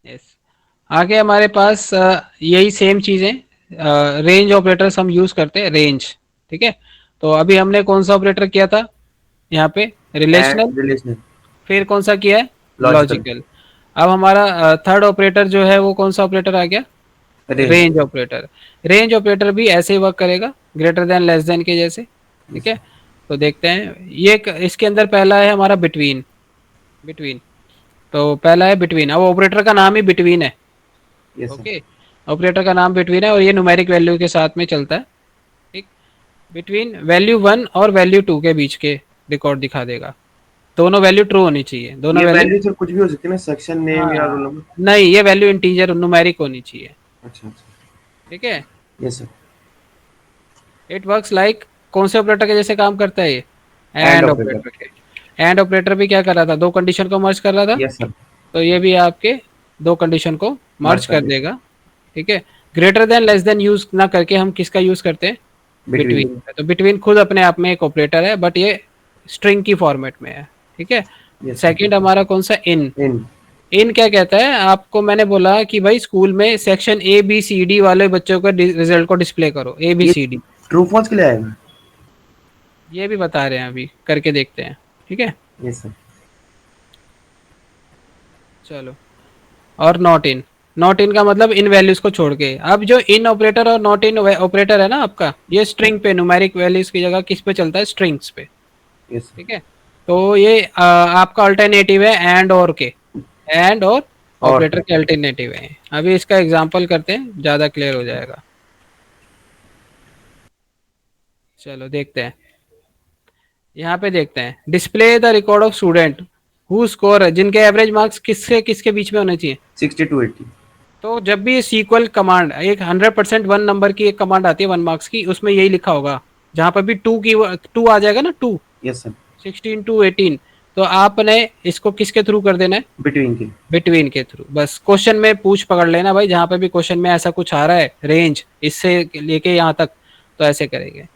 यस, आगे हमारे पास यही सेम चीजें, रेंज ऑपरेटर्स हम यूज करते हैं, रेंज, ठीक है। तो अभी हमने कौन सा ऑपरेटर किया था यहाँ पे, रिलेशनल, एंड रिलेशनल। फिर कौन सा किया है, लॉजिकल। लॉजिकल। अब हमारा थर्ड ऑपरेटर जो है वो कौन सा ऑपरेटर आ गया, range. Range operator. Range operator भी ऐसे ही वर्क करेगा, ग्रेटर देन लेस देन के जैसे, ठीक यस है। सर। तो देखते हैं ये इसके अंदर पहला है हमारा बिटवीन, बिटवीन, तो पहला है बिटवीन, अब ऑपरेटर का नाम ही बिटवीन है, यस सर। ओके। ऑपरेटर का नाम बिटवीन है और ये न्यूमेरिक वैल्यू के साथ में चलता है, ठीक। बिटवीन वैल्यू 1 और वैल्यू 2 के बीच के रिकॉर्ड दिखा देगा, दोनों वैल्यू ट्रू होनी चाहिए, दोनों ये वैल्यू, वैल्यू सर कुछ भी हो सकती है ना, सेक्शन नेम या रोल हाँ नंबर? नहीं, ये वैल्यू इंटीजर न्यूमेरिक होनी चाहिए, अच्छा अच्छा। ठीक है। Yes sir. It works like, कौन से ऑपरेटर के जैसे काम करता है ये, एंड एंड ऑपरेटर। ऑपरेटर के। एंड ऑपरेटर भी क्या कर रहा था, दो कंडीशन को मर्ज कर रहा था, यस सर। तो ये भी आपके दो कंडीशन को मर्ज मर्ज कर कर दिया। देगा, ठीक है। Greater than less then use ना करके हम किसका यूज करते हैं, बिटवीन। बिटवीन। तो बिटवीन खुद अपने आप में एक ऑपरेटर है, बट ये स्ट्रिंग की फॉर्मेट में है, ठीक है। Yes sir. सेकंड हमारा कौन सा, इन। इन। इन क्या कहता है, आपको मैंने बोला कि भाई स्कूल में section A B C D वाले बच्चों का रिजल्ट को डिस्प्ले करो, ए बी ये सी डी। ट्रू फॉल्स के लिए आएगा। ये भी बता रहे हैं, अभी करके देखते हैं, ठीक है। Yes sir. चलो, और नॉट इन। नॉट इन का मतलब इन वैल्यूज को छोड़ के। अब जो इन ऑपरेटर और नॉट इन ऑपरेटर है ना आपका, ये स्ट्रिंग पे, न्यूमेरिक वैल्यूज की जगह किस पे चलता है, स्ट्रिंग्स पे, यस सर। ठीक है। तो ये आपका अल्टरनेटिव है एंड और के, एंड और और ऑपरेटर के अल्टरनेटिव है। अभी इसका एग्जांपल करते हैं, ज्यादा क्लियर हो जाएगा। चलो देखते हैं, यहाँ पे देखते हैं, display the record of student who score, जिनके एवरेज मार्क्स किससे किसके बीच में होने चाहिए। 60 टू 80। तो जब भी सीक्वल कमांड, एक 100% वन नंबर की एक कमांड आती है 1 मार्क्स की, उसमें यही लिखा होगा। जहां पर भी टू आ जाएगा ना, 2, यस सर। 16 to 18, तो आपने इसको किसके थ्रू कर देना है, बिटवीन के। बिटवीन के थ्रू। बस क्वेश्चन में पूछ पकड़ लेना भाई, जहां पे भी क्वेश्चन में ऐसा कुछ आ रहा है, रेंज इससे लेके यहाँ तक, तो ऐसे करेंगे।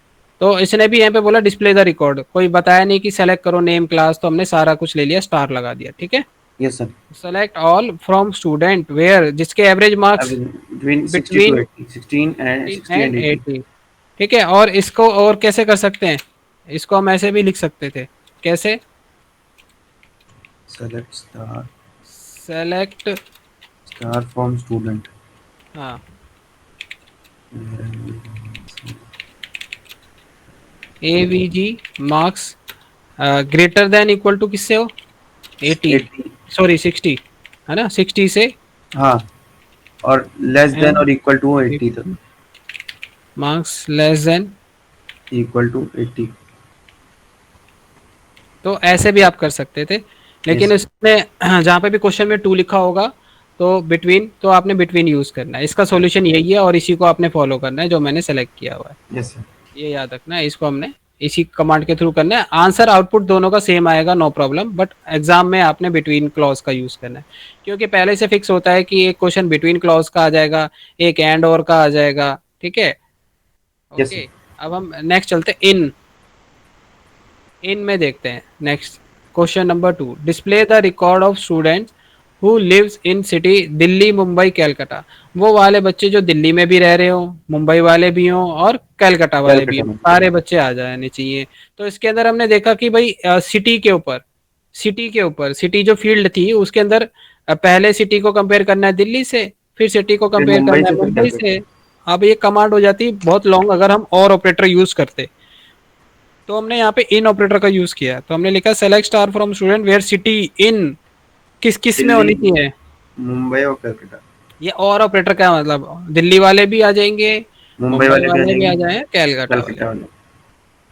तो इसने भी यहाँ पे बोला डिस्प्ले द रिकॉर्ड, कोई बताया नहीं कि सेलेक्ट करो नेम क्लास, तो हमने सारा कुछ ले लिया, स्टार लगा दिया, ठीक है। Yes sir. Select all from student where, जिसके average marks between 60 to between 80, 16 and 60 and and 80। 80, ठीक है। और इसको और कैसे कर सकते हैं, इसको हम ऐसे भी लिख सकते थे, कैसे, select star, select, star from student. हाँ, AVG marks greater than equal to किससे हो, 80, 80। सॉरी 60, है ना, 60 से, हाँ, और लेस देन एंड और इक्वल टू 80 तक। Marks less than, equal to 80। तो ऐसे भी आप कर सकते थे। लेकिन यस। इसमें जहाँ पे भी क्वेश्चन में 2 लिखा होगा, तो बिटवीन, तो आपने बिटवीन यूज करना है। इसका सॉल्यूशन यही है, और इसी को आपने फॉलो करना है जो मैंने सेलेक्ट किया हुआ है। Yes sir. ये याद रखना है, इसको हमने इसी कमांड के थ्रू करना है। आंसर आउटपुट दोनों का सेम आएगा, नो प्रॉब्लम, बट एग्जाम में आपने बिटवीन क्लॉज का यूज करना है, क्योंकि पहले से फिक्स होता है कि एक क्वेश्चन बिटवीन क्लॉज का आ जाएगा, एक एंड और का आ जाएगा, ठीक है। Yes sir. ओके, अब हम नेक्स्ट चलते हैं, इन। इन में देखते हैं next, question number 2, display the record of students who lives in city Delhi Mumbai Calcutta. वो वाले बच्चे जो दिल्ली में भी रह रहे हो, मुंबई वाले भी हों, और कैलकाटा वाले भी कैलकाटा हों, में। सारे बच्चे आ जाने चाहिए। तो इसके अंदर हमने देखा कि भाई सिटी के ऊपर, सिटी के ऊपर, सिटी जो फील्ड थी उसके अंदर पहले सिटी को कंपेयर करना है दिल्ली से, फिर सिटी को फिर कंपेयर मुंबई करना है से, फिर मुंबई कैलकाटा। से। अब ये कमांड हो जाती बहुत लॉन्ग अगर हम और ऑपरेटर यूज करते। तो हमने यहाँ पे इन ऑपरेटर का यूज किया, तो हमने लिखा select star from student where city in, किस किस में दिल्ली, होनी चाहिए। मुंबई और कैलकाटा। ये और ऑपरेटर का मतलब, दिल्ली वाले भी आ जाएंगे, मुंबई मुंबई वाले भी आ वाले भी जाएंगे, आ जाए, कैलकाटा वाले, कैलकाटा वाले।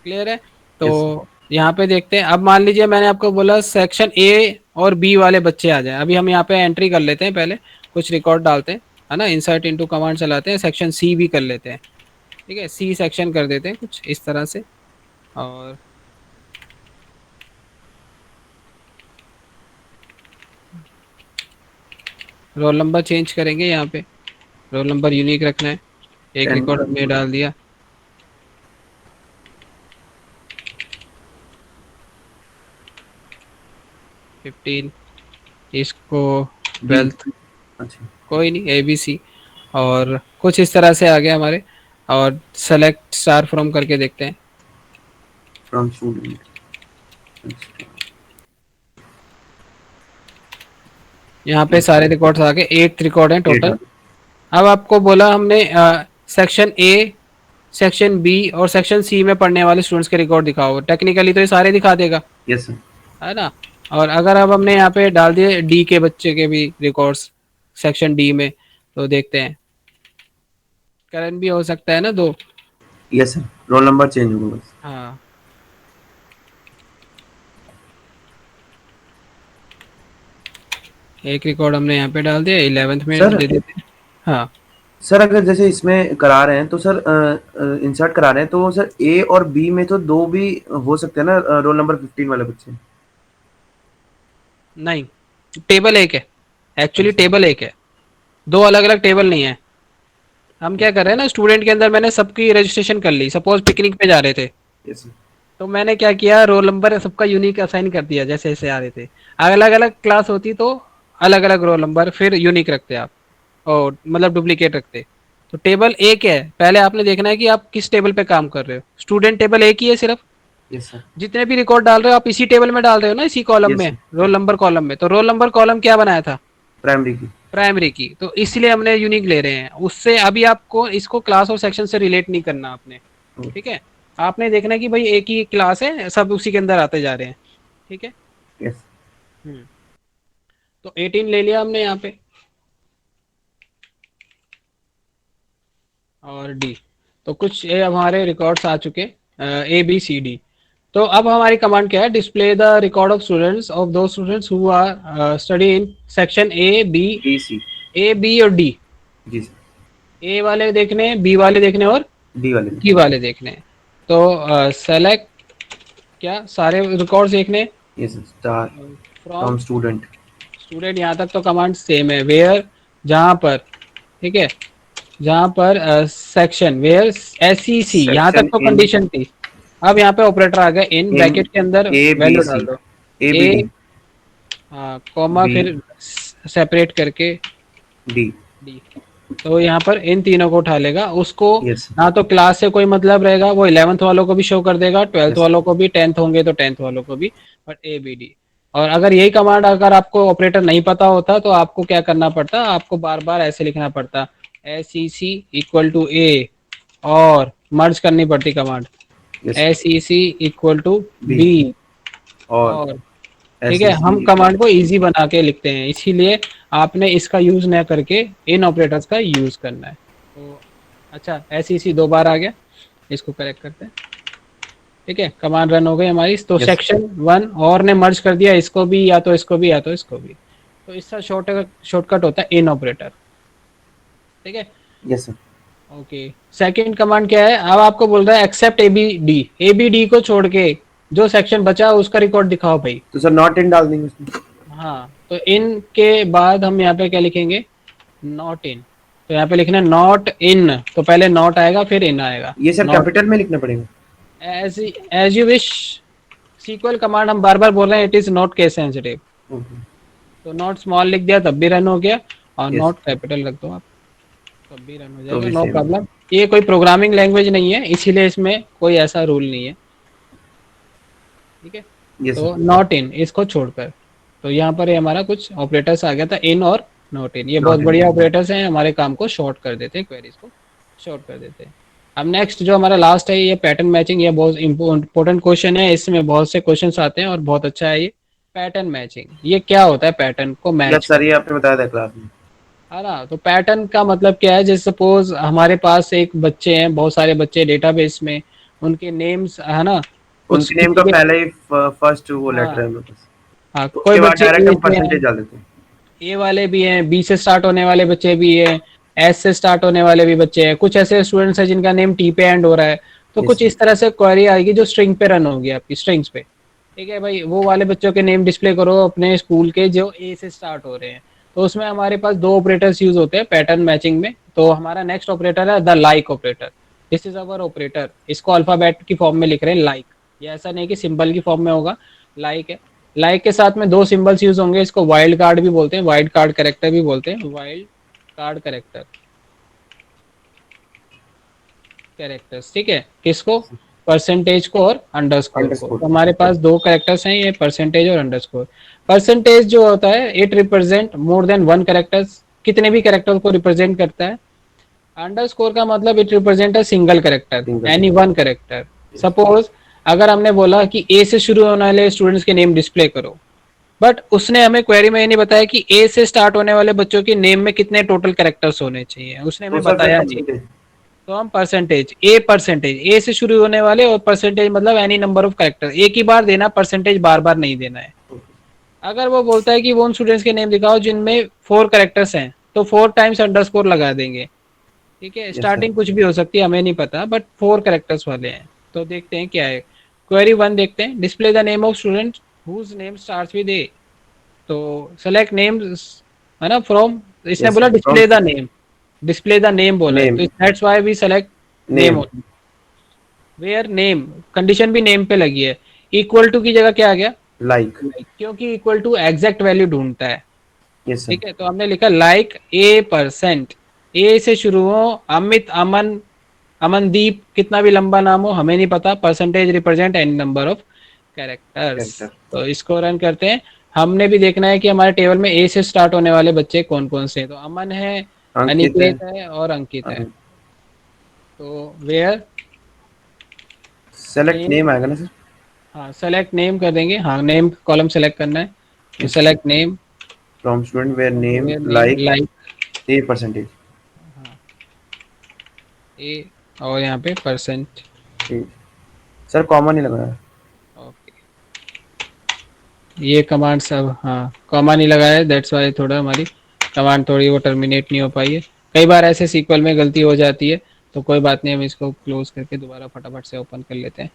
क्लियर है। यस। तो यहाँ पे देखते हैं, अब मान लीजिए मैंने आपको बोला सेक्शन ए और बी वाले बच्चे आ जाए। अभी हम यहाँ पे एंट्री कर लेते हैं, पहले कुछ रिकॉर्ड डालते हैं, है ना, इंसर्ट इनटू कमांड चलाते हैं, सेक्शन सी भी कर लेते हैं, ठीक है। सी सेक्शन कर देते हैं कुछ इस तरह से, और रोल नंबर चेंज करेंगे यहाँ पे, रोल नंबर यूनिक रखना है। एक 10। रिकॉर्ड हमने डाल दिया, 15, इसको 12, 20। अच्छा। कोई नहीं, ए बी सी, और कुछ इस तरह से आ गया हमारे। और सेलेक्ट स्टार फ्रॉम करके देखते हैं, फ्रॉम स्टूडेंट। यहाँ पे सारे रिकॉर्ड्स आ गए, 8 रिकॉर्ड हैं डेटा। टोटल। अब आपको बोला हमने सेक्शन ए, सेक्शन बी और सेक्शन सी में पढ़ने वाले स्टूडेंट्स के रिकॉर्ड दिखाओ। टेक्निकली तो ये सारे दिखा देगा, यस सर। है ना। और अगर अब हमने यहाँ पे डाल दिए डी के बच्चे के भी रिकॉर्ड्स सेक्शन डी में, तो देखते हैं, करण भी हो सकता है ना, 2। Yes sir, roll number change होगा बस। हाँ, एक रिकॉर्ड हमने यहाँ पे डाल दिया, 11th में सर, दे देते हैं। हाँ, सर अगर जैसे इसमें करा रहे हैं तो सर इंसर्ट करा रहे हैं तो सर ए और बी में तो दो भी हो सकते हैं ना, रोल नंबर 15 वाले बच्चे। नहीं, टेबल एक है, एक्चुअली अच्छा। टेबल एक है, 2 अलग अलग टेबल नहीं है। हम क्या कर रहे हैं ना, स्टूडेंट के अंदर मैंने सबकी रजिस्ट्रेशन कर ली। सपोज पिकनिक पे जा रहे थे, यस सर। तो मैंने क्या किया, रोल नंबर सबका यूनिक असाइन कर दिया जैसे जैसे आ रहे थे। अलग अलग क्लास होती तो अलग अलग रोल नंबर फिर यूनिक रखते आप, और मतलब डुप्लीकेट रखते। तो टेबल एक है, पहले आपने देखना है कि आप किस टेबल पे काम कर रहे हो। स्टूडेंट टेबल एक ही है सिर्फ, यस सर। जितने भी रिकॉर्ड डाल रहे हो आप इसी टेबल में डाल रहे हो ना, इसी कॉलम यस में, सर। रोल नंबर कॉलम में। तो रोल नंबर कॉलम क्या बनाया था, प्राइमरी की। प्राइमरी की, तो इसलिए हमने यूनिक ले रहे हैं उससे। अभी आपको इसको क्लास और सेक्शन से रिलेट नहीं करना आपने, ठीक है। आपने देखना है कि भाई एक ही क्लास है, सब उसी के अंदर आते जा रहे हैं, ठीक है। यस। हम्म, तो 18 ले लिया हमने यहाँ पे, और डी। तो कुछ ये हमारे रिकॉर्ड्स आ चुके, ए बी सी डी। तो अब हमारी कमांड क्या है, display the record of students of दो students who are study in section A B, B C. A B और डी। जी सर। ए वाले देखने हैं, बी वाले देखने हैं, और डी वाले में। डी वाले देखने हैं। तो सेलेक्ट, क्या सारे रिकॉर्ड्स देखने yes sir. Star from from student. Student, यहाँ तक तो कमांड सेम है। वेयर, जहाँ पर, ठीक है, जहाँ पर सेक्शन, वेयर एस सी सी, यहाँ तक सेक्शन तो इन कंडीशन थी। अब यहाँ पे ऑपरेटर आ गया, इन इन ब्रैकेट के अंदर ए बी वैल्यू डाल सी, दो। ए बी ए, डी, हाँ, कॉमा, बी फिर सेपरेट करके डी। डी। तो यहाँ पर इन तीनों को उठा लेगा उसको। यस। ना तो क्लास से कोई मतलब रहेगा, वो 11th वालों को भी शो कर देगा, 12th यस। वालों को भी, 10th होंगे तो 10th वालों को भी, बट ए बी डी। और अगर यही कमांड अगर आपको ऑपरेटर नहीं पता होता तो आपको क्या करना पड़ता, आपको बार बार ऐसे लिखना पड़ता, S E C equal to A, और मर्ज करनी पड़ती command, yes. S E C equal to B B, और और, ठीक एस है, ई सी हम इक्वल। कमांड को इजी बना के लिखते हैं, इसीलिए आपने इसका यूज न करके इन ऑपरेटर्स का यूज करना है। तो अच्छा, एस ई सी 2 बार आ गया, इसको करेक्ट करते हैं, ठीक है। कमांड रन हो गई हमारी। तो यस। सेक्शन वन और ने मर्ज कर दिया, इसको भी, या तो इसको भी, या तो इसको भी। तो इसका शॉर्टकट होता है इन ऑपरेटर, ठीक है। Yes sir. Okay, second command क्या है, अब आपको बोल रहा है except A B D, A B D को छोड़ के जो सेक्शन बचा उसका रिकॉर्ड दिखाओ भाई। तो सर नॉट इन डाल देंगे उसमें। हाँ, तो इन के बाद हम यहाँ पे क्या लिखेंगे, नॉट इन। तो यहाँ पे लिखना है नॉट इन, तो पहले नॉट आएगा फिर इन आएगा। ये सर नॉट, कैपिटल में लिखना पड़ेगा। As as you wish. SQL command हम बार बार बोल रहे हैं, it is not case sensitive. Okay. तो नॉट स्मॉल लिख दिया तब भी रन हो गया, और यस। नॉट कैपिटल रख दो आप, तब भी रन हो तो जाएगा, भी नो सेम। प्रॉब्लम। ये कोई प्रोग्रामिंग लैंग्वेज नहीं है, इसीलिए इसमें कोई ऐसा रूल नहीं है, ठीक है। Yes sir. तो नॉट इन इसको छोड़कर, तो यहाँ पर ये हमारा कुछ ऑपरेटर्स आ गया था, इन और नॉट इन। ये बहुत नॉट इन। बढ़िया ऑपरेटर्स हैं, हमारे काम को शॉर्ट कर देते हैं, क्वेरीज को शॉर्ट कर देते हैं। अब नेक्स्ट जो हमारा लास्ट है, ये पैटर्न मैचिंग। ये बहुत इंपॉर्टेंट क्वेश्चन है, इसमें बहुत से क्वेश्चंस आते हैं और बहुत अच्छा है ये। पैटर्न मैचिंग, ये क्या होता है, पैटर्न को मैच यस सर, ये करना, आपने बताया था क्लास में। है ना। तो पैटर्न का मतलब क्या है, जैसे सपोज हमारे पास एक बच्चे हैं, बहुत सारे बच्चे डेटाबेस में, उनके नेम्स, है ना, कुछ उनके नेम किसी का के, पहले ही फर्स्ट वो लेटर हाँ है मेरे पास। हाँ, तो कोई उसके बाद बच्चे डायरेक्ट ए हम से हैं, परसेंटेज डाल देते हैं। ए वाले भी हैं, बी से स्टार्ट होने वाले बच्चे भी हैं, एस से स्टार्ट होने वाले भी बच्चे हैं। कुछ ऐसे स्टूडेंट्स हैं जिनका नेम टी पे एंड हो रहा है। तो यस कुछ इस तरह से क्वेरी आएगी जो स्ट्रिंग पे रन होगी, आपकी स्ट्रिंग्स पे, ठीक है भाई। वो वाले बच्चों के नेम डिस्प्ले करो अपने स्कूल के जो ए से स्टार्ट हो रहे हैं। तो उसमें हमारे पास दो ऑपरेटर्स यूज होते हैं पैटर्न मैचिंग में। तो हमारा नेक्स्ट ऑपरेटर है the like operator. This is our operator. इसको अल्फाबेट की फॉर्म में लिख रहे हैं, लाइक। ये ऐसा नहीं कि सिंबल की फॉर्म में होगा, लाइक है। लाइक के साथ में दो सिंबल्स यूज होंगे, इसको वाइल्ड कार्ड भी बोलते हैं, वाइल्ड कार्ड करेक्टर भी बोलते हैं, वाइल्ड कार्ड करेक्टर, कैरेक्टर्स, ठीक है। किसको, परसेंटेज को और अंडरस्कोर को। अंडरस्कोर। तो हमारे पास दो कैरेक्टर्स हैं, ये परसेंटेज और अंडरस्कोर। परसेंटेज जो होता है, it represent more than one characters, कितने भी कैरेक्टर को रिप्रेजेंट करता है। अंडरस्कोर का मतलब it represent a single character, single. Any one character. Suppose अगर हमने बोला कि ए से शुरू होने वाले स्टूडेंट्स के नेम डिस्प्ले करो, बट उसने हमें क्वेरी में ये नहीं बताया कि ए से स्टार्ट होने वाले बच्चों के नेम में कितने टोटल कैरेक्टर्स होने चाहिए, उसने तो हमें सर फिर बताया नहीं। परसेंटेज। तो हम परसेंटेज, ए से शुरू होने वाले, और परसेंटेज मतलब एनी नंबर ऑफ कैरेक्टर, एक ही बार देना परसेंटेज, बार बार नहीं देना है। अगर वो बोलता है कि वो उन स्टूडेंट्स के नेम दिखाओ जिनमें 4 कैरेक्टर्स हैं, तो 4 टाइम्स अंडरस्कोर लगा देंगे, ठीक है। Yes sir. स्टार्टिंग कुछ भी हो सकती है, हमें नहीं पता, बट 4 कैरेक्टर्स वाले हैं। तो देखते हैं क्या है। क्वेरी वन देखते हैं, display the name of student whose name starts with A. तो सेलेक्ट नेम्स, है ना, फ्रॉम, इसने यस बोला sir from. Display the name, display the name बोला है, नेम, तो that's why we select name name, only. Where name, condition भी नेम पे लगी है। इक्वल टू की जगह क्या आ गया, लाइक। लाइक, क्योंकि इक्वल टू एग्जैक्ट वैल्यू ढूंढता है। Yes sir. ठीक है, तो हमने लिखा लाइक ए परसेंट, ए से शुरू हो, अमित, अमन, अमनदीप, कितना भी लंबा नाम हो हमें नहीं पता, percentage represent any number of characters. Character. तो इसको रन करते हैं। हमने भी देखना है कि हमारे टेबल में ए से स्टार्ट होने वाले बच्चे कौन कौन से हैं, तो अमन है, अंकित है। अनिकेत है और अंकित है। अ, तो वेयर सेलेक्ट नेम, नेम आएगा ना सर? हाँ सेलेक्ट नेम कर देंगे, हाँ नेम कॉलम सेलेक्ट करना है, तो yes sir. Select name, from student where name where name like like, A percentage. हाँ ए, और यहाँ पे परसेंट। सर कॉमन ही लगाया। ओके, ये कमांड सब, हाँ कॉमा नहीं लगाया है, दैट्स वाई थोड़ा हमारी कमांड थोड़ी वो टर्मिनेट नहीं हो पाई है। कई बार ऐसे सीक्वल में गलती हो जाती है, तो कोई बात नहीं, हम इसको क्लोज करके दोबारा फटाफट से ओपन कर लेते हैं।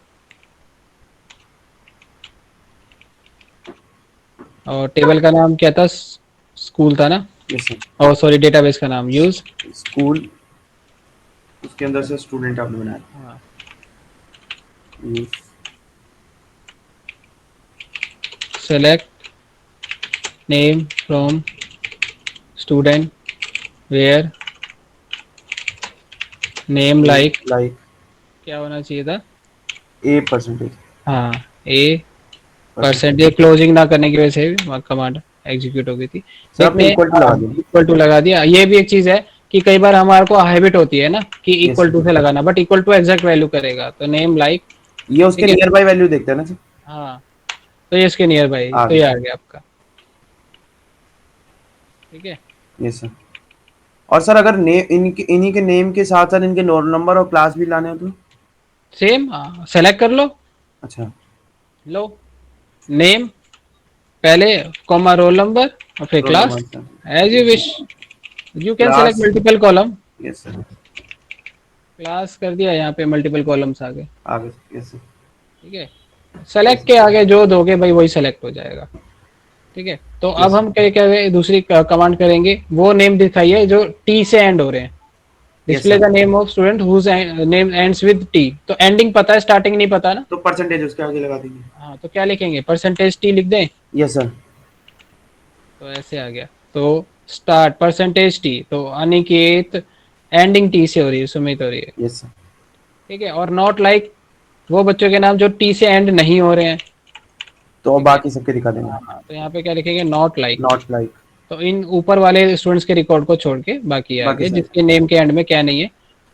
और टेबल का नाम क्या था, स्कूल था ना, यस सर। और सॉरी डेटाबेस का नाम यूज। स्कूल, उसके अंदर से स्टूडेंट आपने बनाया। हाँ, use. Select name from student where name like, like क्या होना चाहिए था, ए परसेंटेज। हाँ ए परसेंटेज। परसेंट, ये क्लोजिंग ना करने की वजह से कमांड एग्जीक्यूट हो गई थी। सर देखते आपने हैं, इक्वल टू लगा दिया। इक्वल टू लगा दिया। ये भी एक चीज है कि कई बार हमारे को हैबिट होती है ना कि यस इक्वल सर। टू से लगाना, but equal to exact value करेगा, तो नेम लाइक। ये उसके ठीक है, नियर बाई वैल्यू देखता है ना सर? हाँ तो ये इसके नियर बाई, आ तो ये गया आ सर। गया आपका। ठीक है, यस सर। और सर अगर नेम इनके, इन्हीं के नेम के साथ साथ इनके रोल नंबर और क्लास भी लाने हो तो? सेम सेलेक्ट कर लो, अच्छा। लो नेम पहले, कॉमा रोल नंबर और फिर roll class, number sir. As you yes wish, sir. You can select class. Multiple column. Yes sir. Class कर दिया, यहाँ पे मल्टीपल कॉलम्स आ गए। आ गए सर। Yes sir. ठीक है, यस सेलेक्ट के आगे जो दोगे भाई वही सेलेक्ट हो जाएगा। ठीक है, तो सर। अब यस हम क्या क्या दूसरी कमांड करेंगे, वो नेम दिखाइए जो टी से एंड हो रहे हैं। Yes display sir. The name of student whose name ends with T, तो एंडिंग पता है, स्टार्टिंग नहीं पता ना। तो परसेंटेज उसके आगे लगा देंगे। हाँ तो क्या लिखेंगे, परसेंटेज टी लिख दें, यस सर। तो ऐसे आ गया। तो स्टार्ट परसेंटेज टी, तो अनिकेत, एंडिंग टी से हो रही है, सुमित हो रही है। Yes sir. ठीक है, और नॉट लाइक वो बच्चों के नाम जो टी से एंड नहीं हो रहे हैं। तो ठीक है, बाकी सबके दिखा देंगे। हाँ तो यहाँ पे क्या लिखेंगे, नॉट लाइक। Not like. तो इन ऊपर वाले स्टूडेंट्स के रिकॉर्ड को छोड़ के बाकी बाकी आगे सब जिसके नेम के एंड में क्या नहीं है,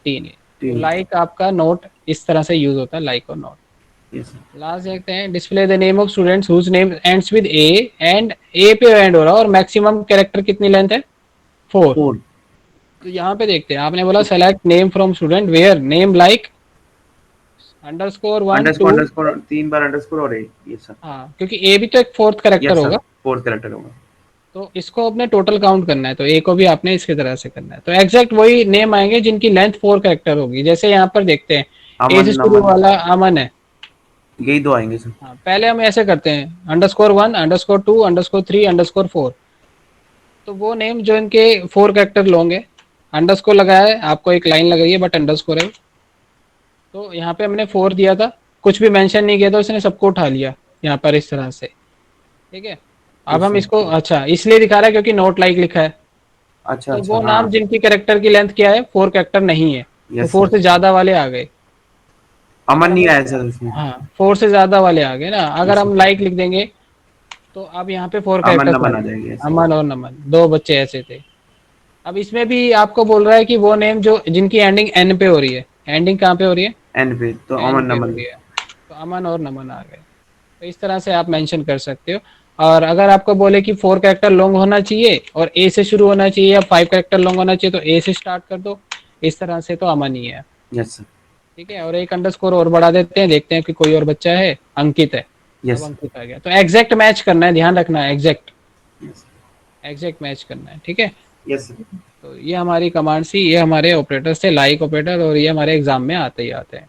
टी नहीं है। तो तीन। लाइक आपका नोट इस तरह से यूज होता है, लाइक और नोट। Yes sir. लास्ट देखते हैं, display the name of students whose name ends with A, end A पे एंड हो रहा है और मैक्सिमम कैरेक्टर कितनी लेंथ है, 4। फोर। तो यहाँ पे देखते हैं, आपने बोला select name from student where name like underscore 1 underscore 2। Underscore 3 बार अंडरस्कोर और ए। Yes sir. हाँ क्योंकि ए भी तो एक फोर्थ कैरेक्टर यस सर। होगा, फोर्थ कैरेक्टर होगा। तो इसको अपने टोटल काउंट करना है, तो ए को भी आपने इसकी तरह से करना है। तो एग्जैक्ट वही नेम आएंगे जिनकी लेंथ 4 कैरेक्टर होगी। जैसे यहाँ पर देखते हैं, ए अमन, से शुरू नमन, वाला अमन है। यही दो आएंगे सर। हाँ पहले हम ऐसे करते हैं, अंडरस्कोर 1 अंडरस्कोर 2 अंडरस्कोर 3 अंडरस्कोर 4। तो वो नेम जो इनके 4 कैरेक्टर लॉन्ग है, अंडरस्कोर लगाया है, आपको एक लाइन लग रही है बट अंडरस्कोर है। तो यहाँ पे हमने 4 दिया था, कुछ भी मेंशन नहीं किया था, उसने सबको उठा लिया यहाँ पर इस तरह से। ठीक है, अब यस हम सर। इसको अच्छा इसलिए दिखा रहा है क्योंकि नोट लाइक लिखा है। अच्छा तो अच्छा वो हाँ। नाम जिनकी कैरेक्टर की लेंथ क्या है, 4 कैरेक्टर नहीं है, तो यस 4 सर। से ज्यादा वाले आ गए। अगर अमन हम, नहीं आया सर उसमें। हाँ 4 से ज्यादा वाले आ गए ना, अगर यस सर। हम लाइक लिख देंगे तो अब यहाँ पे 4 अमन कैरेक्टर्स आ नमन आ गए। जाएगी। Yes sir. अमन और नमन, दो बच्चे ऐसे थे। अब इसमें भी आपको बोल रहा है कि वो नेम जो जिनकी एंडिंग एन पे हो रही है, एंडिंग कहाँ पे हो रही है, एन पे तो एन अमन पे हो नमन। रही है, तो अमन और नमन आ गए। तो इस तरह से आप मेंशन कर सकते हो। और अगर आपको बोले कि 4 कैरेक्टर लॉन्ग होना चाहिए और ए से शुरू होना चाहिए या 5 कैरेक्टर लॉन्ग होना चाहिए, तो ए से स्टार्ट कर दो। इस तरह से तो अमन ही है। Yes sir. ठीक है, और एक अंडरस्कोर और बढ़ा देते हैं, देखते हैं कि कोई और बच्चा है, अंकित है। अब यस सर। अंकित आ गया, तो एग्जैक्ट मैच करना है, ध्यान रखना है, एग्जैक्ट यस। एग्जैक्ट मैच करना है। ठीक है, यस सर। तो ये हमारी कमांड थी, ये हमारे ऑपरेटर्स थे, लाइक ऑपरेटर, और ये हमारे एग्जाम में आते ही आते हैं।